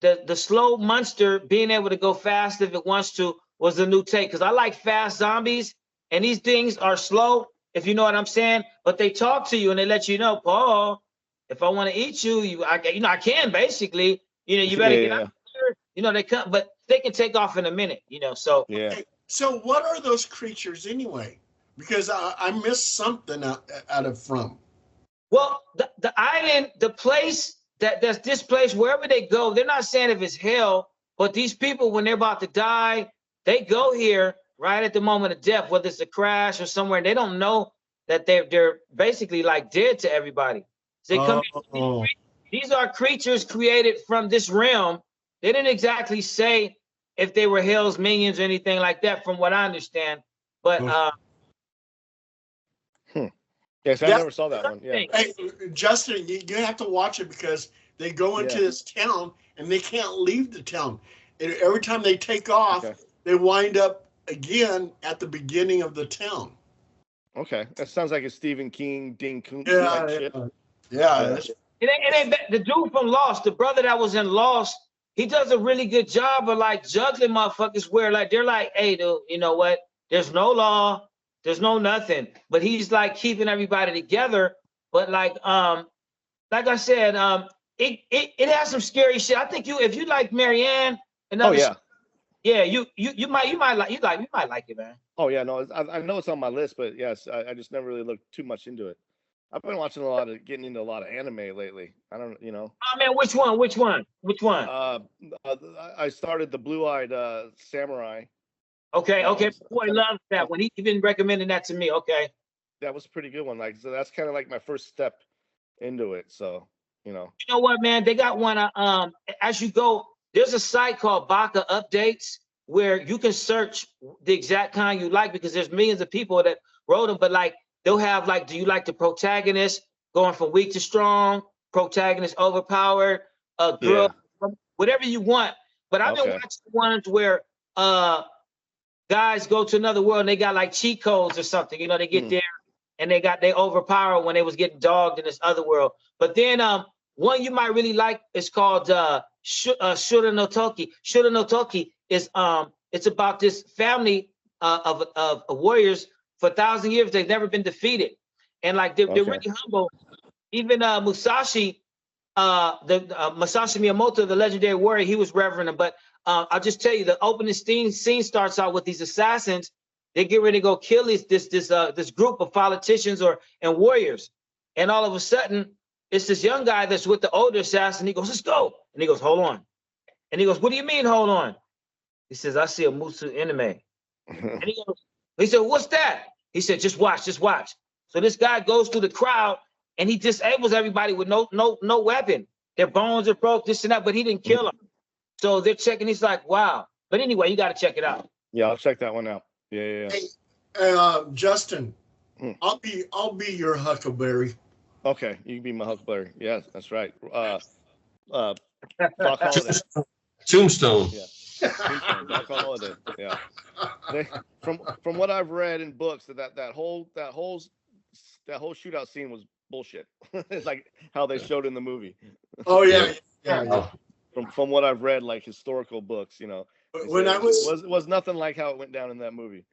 Speaker 4: the slow monster being able to go fast if it wants to was the new take, because I like fast zombies, and these things are slow, if you know what I'm saying. But they talk to you and they let you know, Paul, if I want to eat you, I can basically. You better get out here. They come, but they can take off in a minute. So
Speaker 3: yeah.
Speaker 1: Okay, so what are those creatures anyway? Because I missed something out of from.
Speaker 4: Well, the island, the place that's this place, wherever they go, they're not saying if it's hell, but these people, when they're about to die, they go here right at the moment of death, whether it's a crash or somewhere, and they don't know that they're basically like dead to everybody. So they come here, these are creatures created from this realm. They didn't exactly say if they were hell's minions or anything like that, from what I understand. But
Speaker 3: Yes, I never saw that one. Yeah.
Speaker 1: Hey, Justin, you have to watch it because they go into this town and they can't leave the town. And every time they take off, they wind up again at the beginning of the town.
Speaker 3: Okay, that sounds like a Stephen King, Ding Koontz shit.
Speaker 1: Yeah.
Speaker 4: It ain't the dude from Lost, the brother that was in Lost. He does a really good job of like juggling motherfuckers where like they're like, hey, dude, you know what? There's no law. There's no nothing, but he's like keeping everybody together. But like I said, it has some scary shit. I think if you like Marianne and other you might like it, man.
Speaker 3: Oh yeah, no, I know it's on my list, but yes, I just never really looked too much into it. I've been getting into a lot of anime lately. I don't,
Speaker 4: Oh man, which one?
Speaker 3: I started the Blue-Eyed Samurai.
Speaker 4: Okay. Boy loves that one. He even recommended that to me. Okay.
Speaker 3: That was a pretty good one. Like, so that's kind of like my first step into it. So,
Speaker 4: You know what, man? They got one. As you go, there's a site called Baka Updates where you can search the exact kind you like, because there's millions of people that wrote them. But like, they'll have like, do you like the protagonist going from weak to strong, protagonist overpowered, girl, whatever you want. But I've been watching ones where guys go to another world and they got like cheat codes or something. They get there and they overpower when they was getting dogged in this other world. But then one you might really like is called Shura no Toki. Shura no Toki is it's about this family of warriors for 1,000 years. They've never been defeated, and like they're really humble. Even Musashi, Masashi Miyamoto, the legendary warrior, he was reverend. But I'll just tell you, the opening scene starts out with these assassins. They get ready to go kill this group of politicians and warriors, and all of a sudden, it's this young guy that's with the older assassin. He goes, "Let's go," and he goes, "Hold on," and he goes, "What do you mean, hold on?" He says, "I see a Musu anime," and he said, "What's that?" He said, "Just watch, just watch." So this guy goes through the crowd and he disables everybody with no weapon. Their bones are broke, this and that, but he didn't kill them. So they're checking. He's like, wow. But anyway, you got to check it out.
Speaker 3: Yeah, I'll check that one out. Yeah.
Speaker 1: Hey, Justin, I'll be your Huckleberry.
Speaker 3: Okay, you can be my Huckleberry. Yes, that's right. Doc Holliday.
Speaker 2: Tombstone.
Speaker 3: Yeah. Doc Holliday. Yeah. From what I've read in books, that whole shootout scene was bullshit. It's like how they showed in the movie.
Speaker 1: Oh yeah.
Speaker 3: From what I've read, like historical books,
Speaker 1: When I
Speaker 3: was nothing like how it went down in that movie.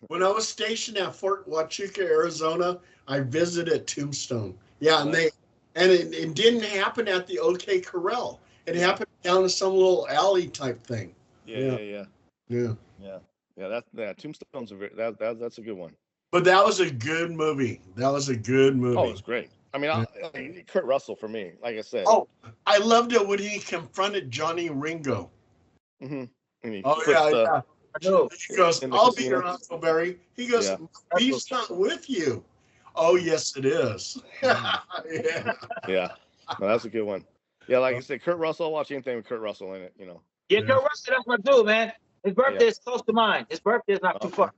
Speaker 1: When I was stationed at Fort Huachuca, Arizona, I visited Tombstone. Yeah, and it didn't happen at the OK Corral. It happened down in some little alley type thing.
Speaker 3: Yeah. Tombstone's that's a good one.
Speaker 1: But that was a good movie. Oh,
Speaker 3: it was great. I mean, Kurt Russell for me, like I said.
Speaker 1: Oh, I loved it when he confronted Johnny Ringo.
Speaker 3: Mm-hmm.
Speaker 1: He goes, "I'll be your Huckleberry." He goes, "He's not with you." Oh, yes, it is.
Speaker 3: Yeah. No, that's a good one. Yeah, like I said, Kurt Russell. I'll watch anything with Kurt Russell in it.
Speaker 4: Yeah, Kurt Russell, that's my dude, man. His birthday is close to mine. His birthday is not too far.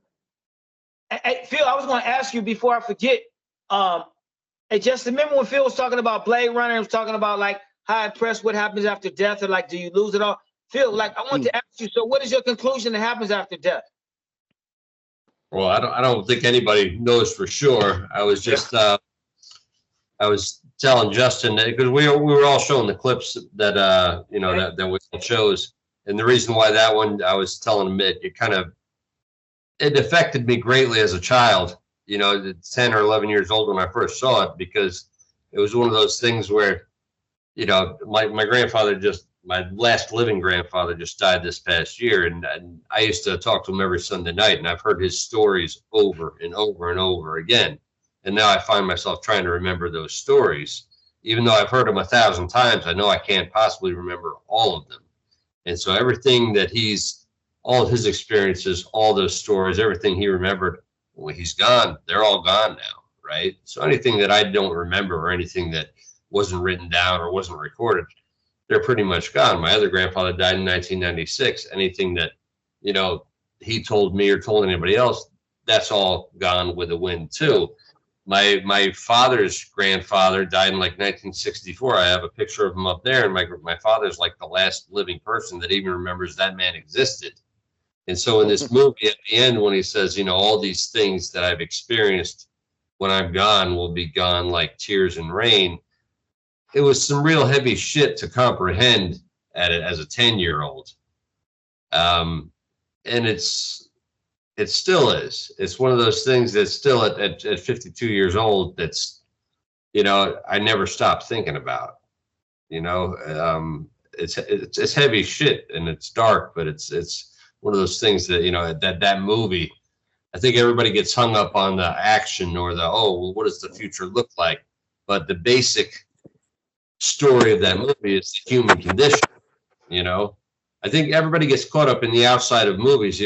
Speaker 4: Hey, Phil, I was going to ask you before I forget. Hey, Justin, remember when Phil was talking about Blade Runner? He was talking about like how impressed what happens after death, or like, do you lose it all? Phil, like, I want to ask you. So, what is your conclusion that happens after death?
Speaker 2: Well, I don't think anybody knows for sure. I was just I was telling Justin that because we were all showing the clips that you know that we chose, and the reason why that one I was telling him it affected me greatly as a child. You know, 10 or 11 years old when I first saw it, because it was one of those things where, you know, my grandfather my last living grandfather just died this past year, and I used to talk to him every Sunday night, and I've heard his stories over and over and over again. And now I find myself trying to remember those stories. Even though I've heard them 1,000 times, I know I can't possibly remember all of them. And so everything that all of his experiences, all those stories, everything he remembered, well, he's gone. They're all gone now, right? So anything that I don't remember or anything that wasn't written down or wasn't recorded, they're pretty much gone. My other grandfather died in 1996. Anything that, you know, he told me or told anybody else, that's all gone with the wind too. My father's grandfather died in like 1964. I have a picture of him up there, and my father's like the last living person that even remembers that man existed. And so in this movie, at the end, when he says, you know, all these things that I've experienced when I'm gone will be gone like tears and rain, it was some real heavy shit to comprehend at it as a 10-year-old. And it still is. It's one of those things that's still at 52 years old, that's, you know, I never stopped thinking about. You know, it's heavy shit, and it's dark, but it's one of those things that, you know, that movie, I think everybody gets hung up on the action or well, what does the future look like? But the basic story of that movie is the human condition, you know. I think everybody gets caught up in the outside of movies.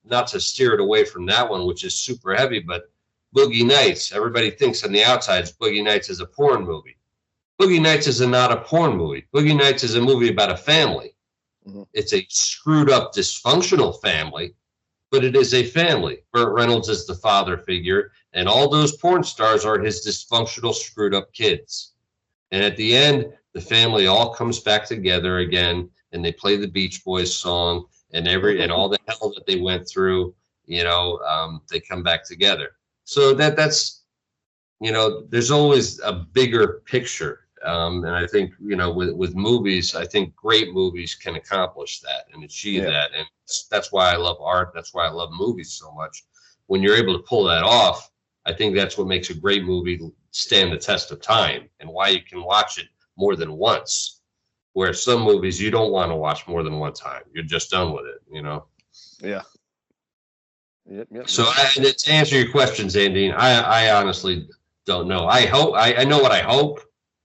Speaker 2: Not to steer it away from that one, which is super heavy, but Boogie Nights, everybody thinks on the outside Boogie Nights is a porn movie. Boogie Nights is not a porn movie. Boogie Nights is a movie about a family. Mm-hmm. It's a screwed up, dysfunctional family, but it is a family. Burt Reynolds is the father figure, and all those porn stars are his dysfunctional, screwed up kids. And at the end, the family all comes back together again, and they play the Beach Boys song, and all the hell that they went through, you know, they come back together. So that's, you know, there's always a bigger picture. And I think, you know, with movies, I think great movies can accomplish that and achieve that. And that's why I love art. That's why I love movies so much. When you're able to pull that off, I think that's what makes a great movie stand the test of time, and why you can watch it more than once. Where some movies you don't want to watch more than one time. You're just done with it, you know?
Speaker 3: Yeah. Yep.
Speaker 2: So to answer your question, Zandine, I honestly don't know. I know what I hope.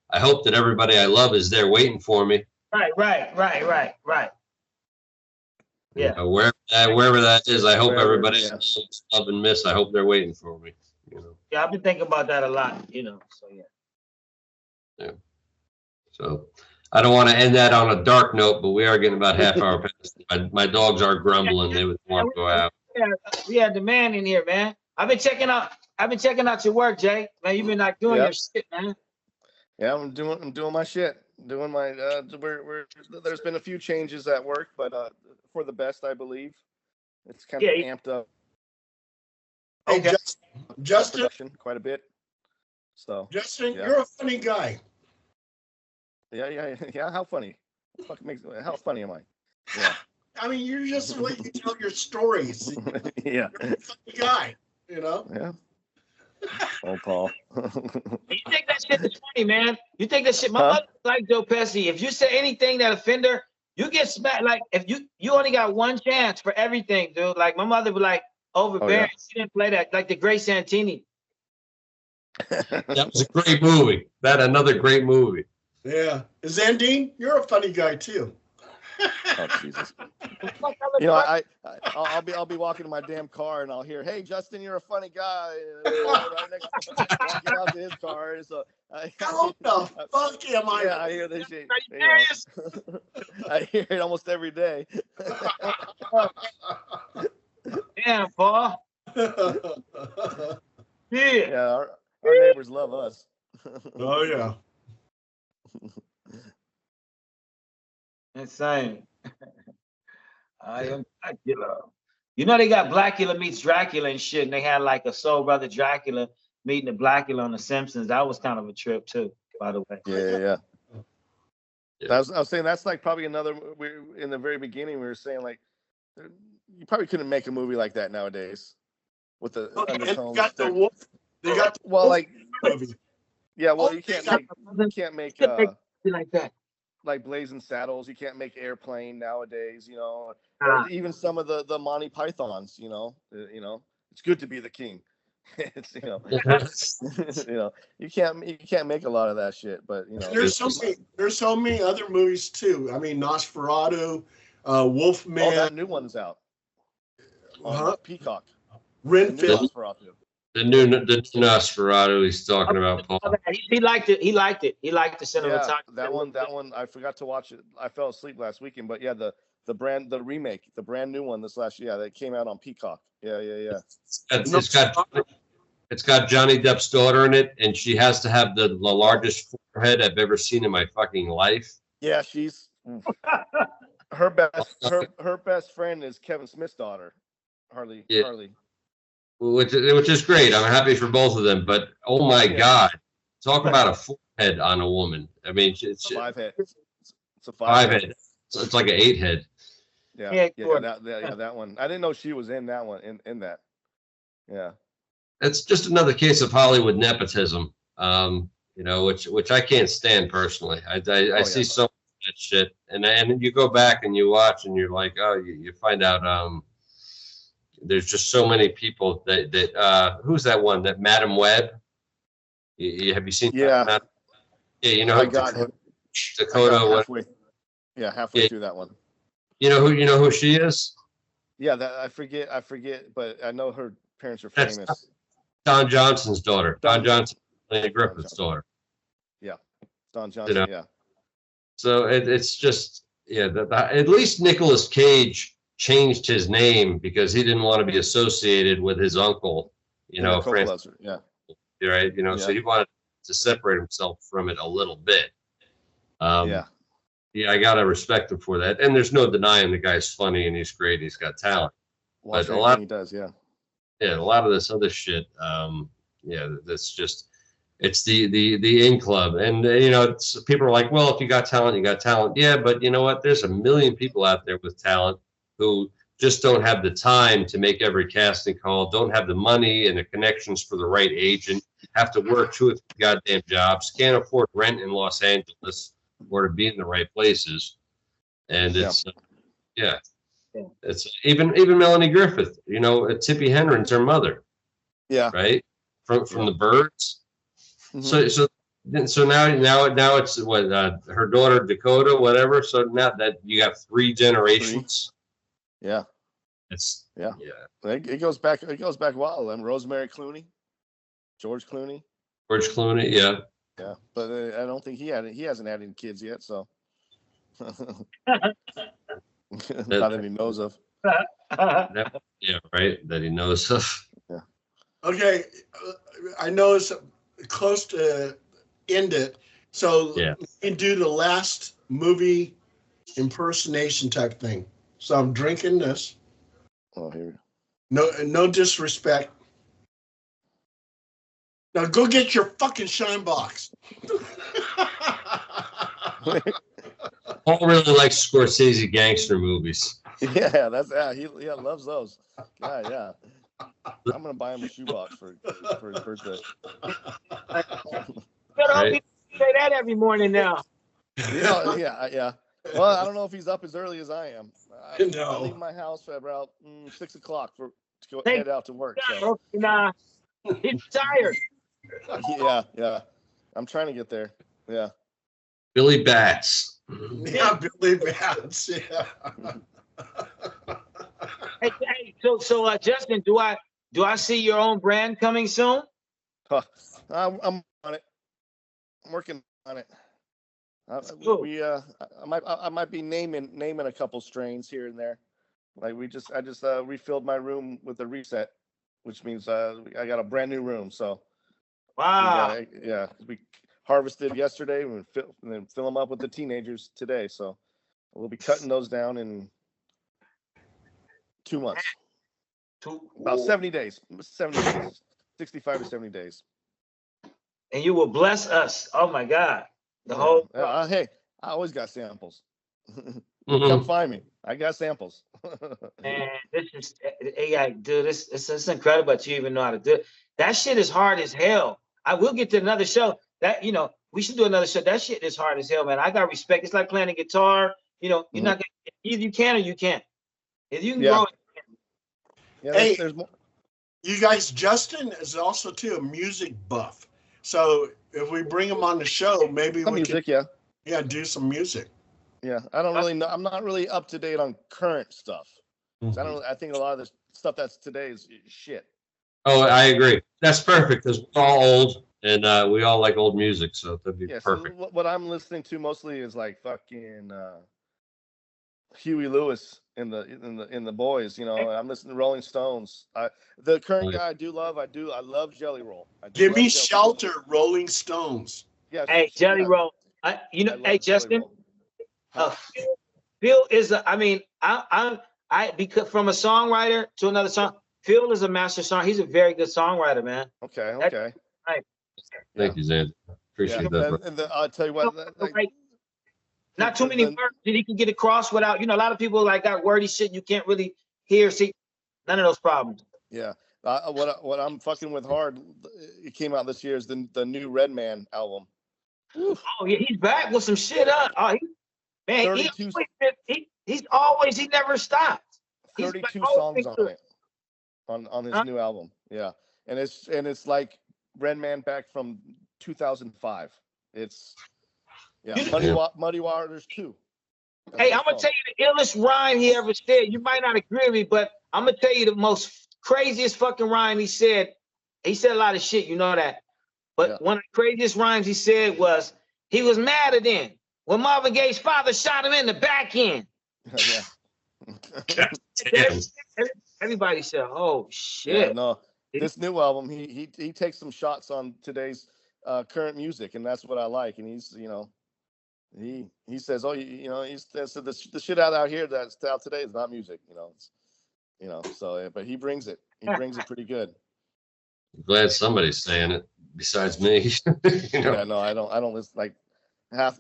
Speaker 2: I hope that everybody I love is there waiting for me.
Speaker 4: Right. Yeah.
Speaker 2: You know, wherever that is, I hope everybody I love and miss, I hope they're waiting for me. You know?
Speaker 4: Yeah, I've been thinking about that a lot, you know, so
Speaker 2: yeah. So I don't want to end that on a dark note, but we are getting about half hour past. My dogs are grumbling. They would want to go out.
Speaker 4: We had the man in here, man. I've been checking out your work, Jay. Man, you've been like doing your shit, man.
Speaker 3: Yeah, I'm doing my shit. Doing my there's been a few changes at work, but for the best, I believe. It's kind of amped up.
Speaker 1: Hey, Justin,
Speaker 3: quite a bit. So
Speaker 1: Justin, you're a funny guy.
Speaker 3: Yeah. How funny? How funny am I? Yeah.
Speaker 1: I mean, you're just the way you tell your stories.
Speaker 3: Yeah.
Speaker 1: You're a funny guy, you know?
Speaker 3: Yeah. Oh, Paul.
Speaker 4: You think that shit is funny, man? You think that shit? My mother like Joe Pesci. If you say anything that offend her, you get smacked. Like if you only got one chance for everything, dude. Like my mother would like overbearing. Oh, yeah. She didn't play that. Like the Great Santini.
Speaker 2: That was a great movie. Another great movie.
Speaker 1: Yeah. Zandine, you're a funny guy too.
Speaker 3: Oh Jesus! You know, I'll be walking to my damn car and I'll hear, "Hey, Justin, you're a funny guy." Right next to walking out to his car, so
Speaker 1: how the fuck am I?
Speaker 3: Yeah, I hear this shit. You know, I hear it almost every day.
Speaker 4: Damn, Paul.
Speaker 3: Yeah, our neighbors love us.
Speaker 1: Oh yeah.
Speaker 4: Insane. I am Dracula. You know they got Blackula meets Dracula and shit, and they had like a soul brother Dracula meeting the Blackula on The Simpsons. That was kind of a trip too, by the way.
Speaker 3: Yeah. I was saying that's like probably another. In the very beginning, we were saying like you probably couldn't make a movie like that nowadays with the undertones.
Speaker 1: They got the
Speaker 3: well, like
Speaker 1: movie.
Speaker 3: Yeah, well, you can't make
Speaker 4: like that.
Speaker 3: Like Blazing Saddles. You can't make Airplane nowadays. You know, or even some of the Monty Pythons. You know, it's good to be the king. It's you know, you can't make a lot of that shit. But you know,
Speaker 1: there's so many other movies too. I mean, Nosferatu, Wolfman.
Speaker 3: Oh, that new one's out on Peacock.
Speaker 1: Renfield.
Speaker 2: The new Nosferatu he's talking about, Paul.
Speaker 4: He liked it. He liked the cinematography.
Speaker 3: Yeah, that one. I forgot to watch it. I fell asleep last weekend. But yeah, the remake, the brand new one this last year, that came out on Peacock. Yeah.
Speaker 2: It's got Johnny Depp's daughter in it, and she has to have the largest forehead I've ever seen in my fucking life.
Speaker 3: Yeah, she's her best friend is Kevin Smith's daughter, Harley.
Speaker 2: Yeah.
Speaker 3: Harley.
Speaker 2: Which is great. I'm happy for both of them. But oh my God, talk about a forehead on a woman. I mean, it's
Speaker 3: a 5 head. It's a
Speaker 2: 5 head. It's like an 8 head.
Speaker 3: Yeah, that one. I didn't know she was in that one. In that. Yeah.
Speaker 2: It's just another case of Hollywood nepotism. Which I can't stand personally. I see so much of that shit, and you go back and you watch, and you're like, oh, you find out. There's just so many people that who's that one, that Madam Web? Have you seen?
Speaker 3: Yeah.
Speaker 2: Yeah,
Speaker 3: I got him.
Speaker 2: Dakota.
Speaker 3: Halfway through that one.
Speaker 2: You know who she is?
Speaker 3: Yeah, I forget, but I know her parents are famous.
Speaker 2: That's Don Johnson's daughter. Don Johnson, Lenny Griffith's daughter.
Speaker 3: Yeah, Don Johnson. Yeah.
Speaker 2: So it's just at least Nicolas Cage changed his name because he didn't want to be associated with his uncle, Francis.
Speaker 3: Yeah.
Speaker 2: Right. So he wanted to separate himself from it a little bit. Yeah, I gotta respect him for that. And there's no denying the guy's funny and he's great. He's got talent.
Speaker 3: But a lot he does, yeah.
Speaker 2: Yeah, a lot of this other shit. That's just it's the in club, and people are like, well, if you got talent, you got talent. Yeah, but you know what? There's a million people out there with talent who just don't have the time to make every casting call, don't have the money and the connections for the right agent, have to work 2 or 3 goddamn jobs, can't afford rent in Los Angeles or to be in the right places. And it's it's even Melanie Griffith, Tippi Hedren's her mother. Yeah. Right? From the Birds. Mm-hmm. So now it's what her daughter Dakota, whatever. So now that you got 3 generations.
Speaker 3: Yeah. It goes back a while. And Rosemary Clooney, George Clooney,
Speaker 2: yeah.
Speaker 3: Yeah, but I don't think he hasn't had any kids yet, so not that he knows of.
Speaker 2: Yeah, right. That he knows of.
Speaker 3: Yeah.
Speaker 1: Okay, I know it's close to end it, so we can do the last movie impersonation type thing. So I'm drinking this.
Speaker 3: Oh, here we
Speaker 1: go. No disrespect. Now go get your fucking shine box.
Speaker 2: Paul really likes Scorsese gangster movies.
Speaker 3: Yeah, he loves those. Yeah. I'm gonna buy him a shoebox for his birthday.
Speaker 4: Right. Say that every morning now.
Speaker 3: Yeah. Well, I don't know if he's up as early as I am. I leave my house at about 6 o'clock to go head out to work. So.
Speaker 4: Nah, he's tired.
Speaker 3: Yeah. I'm trying to get there. Yeah.
Speaker 2: Billy Bats.
Speaker 1: Yeah, Billy Bats. Yeah.
Speaker 4: Hey, so Justin, do I see your own brand coming soon?
Speaker 3: I'm on it. I'm working on it. I might be naming a couple strains here and there. Like I just refilled my room with a reset, which means I got a brand new room. So
Speaker 4: Wow.
Speaker 3: We harvested yesterday and then fill them up with the teenagers today. So we'll be cutting those down in 2 months. About 70 days. 70 days. 65 to 70 days.
Speaker 4: And you will bless us. Oh my God.
Speaker 3: Hey, I always got samples. Come find me. I got samples.
Speaker 4: Man, this is, yeah, dude, it's incredible that you even know how to do it. That shit is hard as hell. I will get to another show. That, you know, we should do another show. That shit is hard as hell, man. I got respect. It's like playing a guitar. You know, you're not gonna, either you can or you can't. If you can grow it,
Speaker 3: yeah,
Speaker 1: hey,
Speaker 3: there's more.
Speaker 1: You guys, Justin is also too a music buff. So if we bring him on the show, maybe we can do some music.
Speaker 3: Yeah, I don't really know. I'm not really up to date on current stuff. I think a lot of the stuff that's today is shit.
Speaker 2: Oh, I agree. That's perfect because we're all old and we all like old music, so that'd be perfect.
Speaker 3: So what I'm listening to mostly is like fucking Huey Lewis in the Boys. You know, I'm listening to Rolling Stones. The current guy I do love. I love Jelly Roll.
Speaker 1: Give me Shelter, Rolling Stones.
Speaker 3: Yeah.
Speaker 4: Hey, Jelly Roll. Hey, Justin. Phil is because from a songwriter to another song, Phil is a master song. He's a very good songwriter, man.
Speaker 3: Okay.
Speaker 4: Right.
Speaker 2: Thank you, Zan. Appreciate that.
Speaker 3: And I'll tell you what.
Speaker 4: Not too many words that he can get across without, a lot of people like got wordy shit you can't really hear. See, none of those problems.
Speaker 3: Yeah. What I'm fucking with hard, it came out this year, is the new Redman album.
Speaker 4: Oh yeah, he's back with some shit up. He never stopped.
Speaker 3: 32 songs on it, on his new album. Yeah, and it's like Redman back from 2005. It's Muddy Waters 2.
Speaker 4: Hey, I'm gonna tell you the illest rhyme he ever said. You might not agree with me, but I'm gonna tell you the most craziest fucking rhyme he said. He said a lot of shit, you know that. But one of the craziest rhymes he said was, he was mad at him when Marvin Gaye's father shot him in the back end. Everybody said, "Oh shit!"
Speaker 3: Yeah, no, this new album, he takes some shots on today's current music, and that's what I like. And he's, he says, "Oh, he says the shit out here that's out today is not music." So but he brings it. He brings it pretty good.
Speaker 2: I'm glad somebody's saying it besides me.
Speaker 3: Yeah, no, I don't listen like. I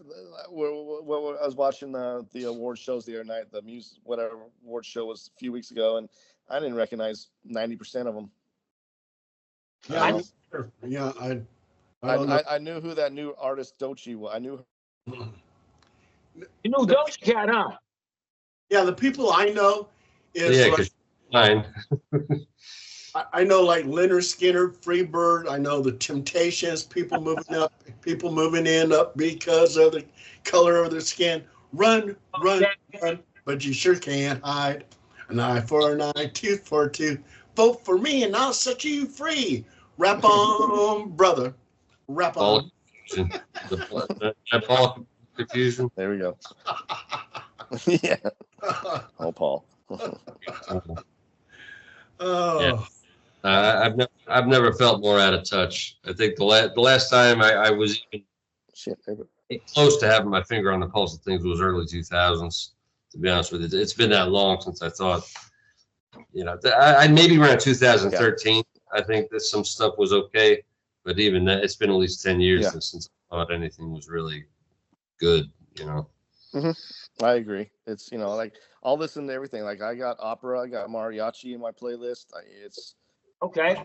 Speaker 3: was watching the award shows the other night. The music, whatever award show was a few weeks ago, and I didn't recognize 90% of them. I knew who that new artist Doechii was. I knew.
Speaker 4: You know Doechii Cat, huh?
Speaker 1: Yeah, the people I know is
Speaker 2: fine.
Speaker 1: I know like Leonard Skinner, Freebird. I know the Temptations. People moving up, people moving in up because of the color of their skin. Run, but you sure can't hide. An eye for an eye, tooth for a tooth. Vote for me and I'll set you free. Rap on, brother. Rap on.
Speaker 2: Confusion.
Speaker 3: There we go. Yeah. Oh, Paul.
Speaker 1: Oh.
Speaker 2: Yeah. I've never felt more out of touch. I think the last time I was even close to having my finger on the pulse of things was early 2000s. To be honest with you, it's been that long since I thought, I maybe around 2013. I think that some stuff was okay, but even that, it's been at least 10 years since I thought anything was really good.
Speaker 3: Mm-hmm. I agree. It's like I'll listen to everything. Like I got opera, I got mariachi in my playlist.
Speaker 4: Okay.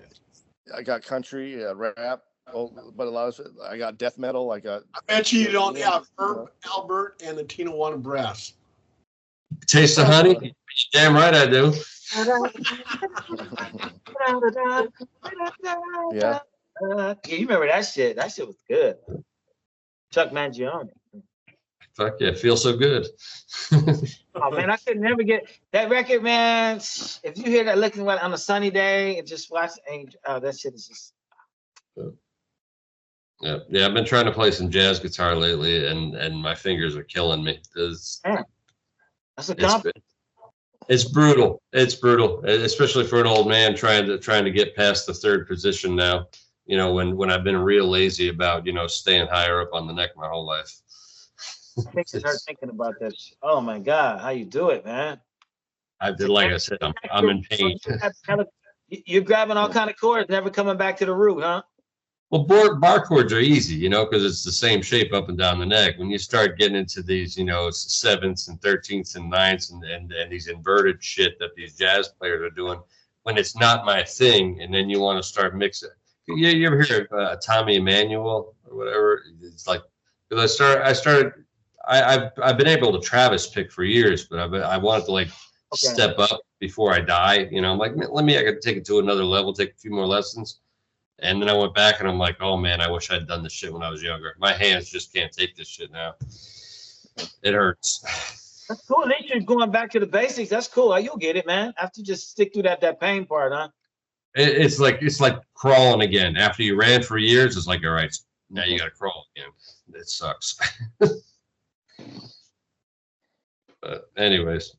Speaker 3: I got country, rap, but a lot of it. I got death metal. I
Speaker 1: bet you don't have Herb Albert and the Tijuana Brass.
Speaker 2: Taste of honey? Damn right I do.
Speaker 3: Yeah.
Speaker 4: You remember that shit? That shit was good. Chuck Mangione.
Speaker 2: Fuck yeah, feels so good.
Speaker 4: Oh man, I could never get that record, man. If you hear that looking like on a sunny day and just watch that shit is just.
Speaker 2: Yeah, I've been trying to play some jazz guitar lately, and my fingers are killing me. That's
Speaker 4: a compliment.
Speaker 2: It's brutal. It's brutal, especially for an old man trying to get past the third position now. you know, when I've been real lazy about, you know, staying higher up on the neck my whole life.
Speaker 4: I think I start thinking about that. Oh my God, how you do it, man?
Speaker 2: I did, like I said, I'm in pain.
Speaker 4: You're grabbing all kind of cords, never coming back to the root, huh?
Speaker 2: Well, bar chords are easy, you know, because it's the same shape up and down the neck. When you start getting into these, you know, 7ths and 13ths and 9ths and these inverted shit that these jazz players are doing, when it's not my thing, and then you want to start mixing. You ever hear of Tommy Emmanuel or whatever? It's like, because I've been able to Travis pick for years, but I wanted to like step up before I die. You know, I'm like, I could take it to another level, take a few more lessons. And then I went back and I'm like, oh man, I wish I'd done this shit when I was younger. My hands just can't take this shit now. It hurts.
Speaker 4: That's cool. At least you're going back to the basics. That's cool. You'll get it, man. After just stick through that pain part, huh?
Speaker 2: It's like crawling again. After you ran for years, it's like, all right, now you got to crawl again. It sucks. But anyways,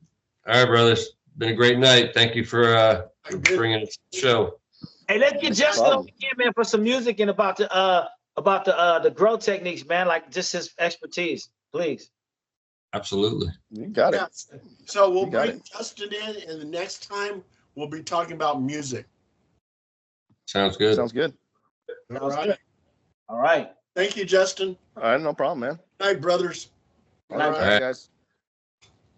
Speaker 2: all right, brothers. Been a great night. Thank you for bringing us to the show.
Speaker 4: Hey, let's get Justin on again, man, for some music and about the grow techniques, man. Like just his expertise, please.
Speaker 2: Absolutely.
Speaker 3: You got it.
Speaker 1: Yeah. So we'll bring Justin in, and the next time we'll be talking about music.
Speaker 2: Sounds good.
Speaker 3: Sounds good.
Speaker 1: All right.
Speaker 4: All right.
Speaker 1: Thank you, Justin.
Speaker 3: All right, no problem, man.
Speaker 1: Good night, brothers.
Speaker 3: All right, guys.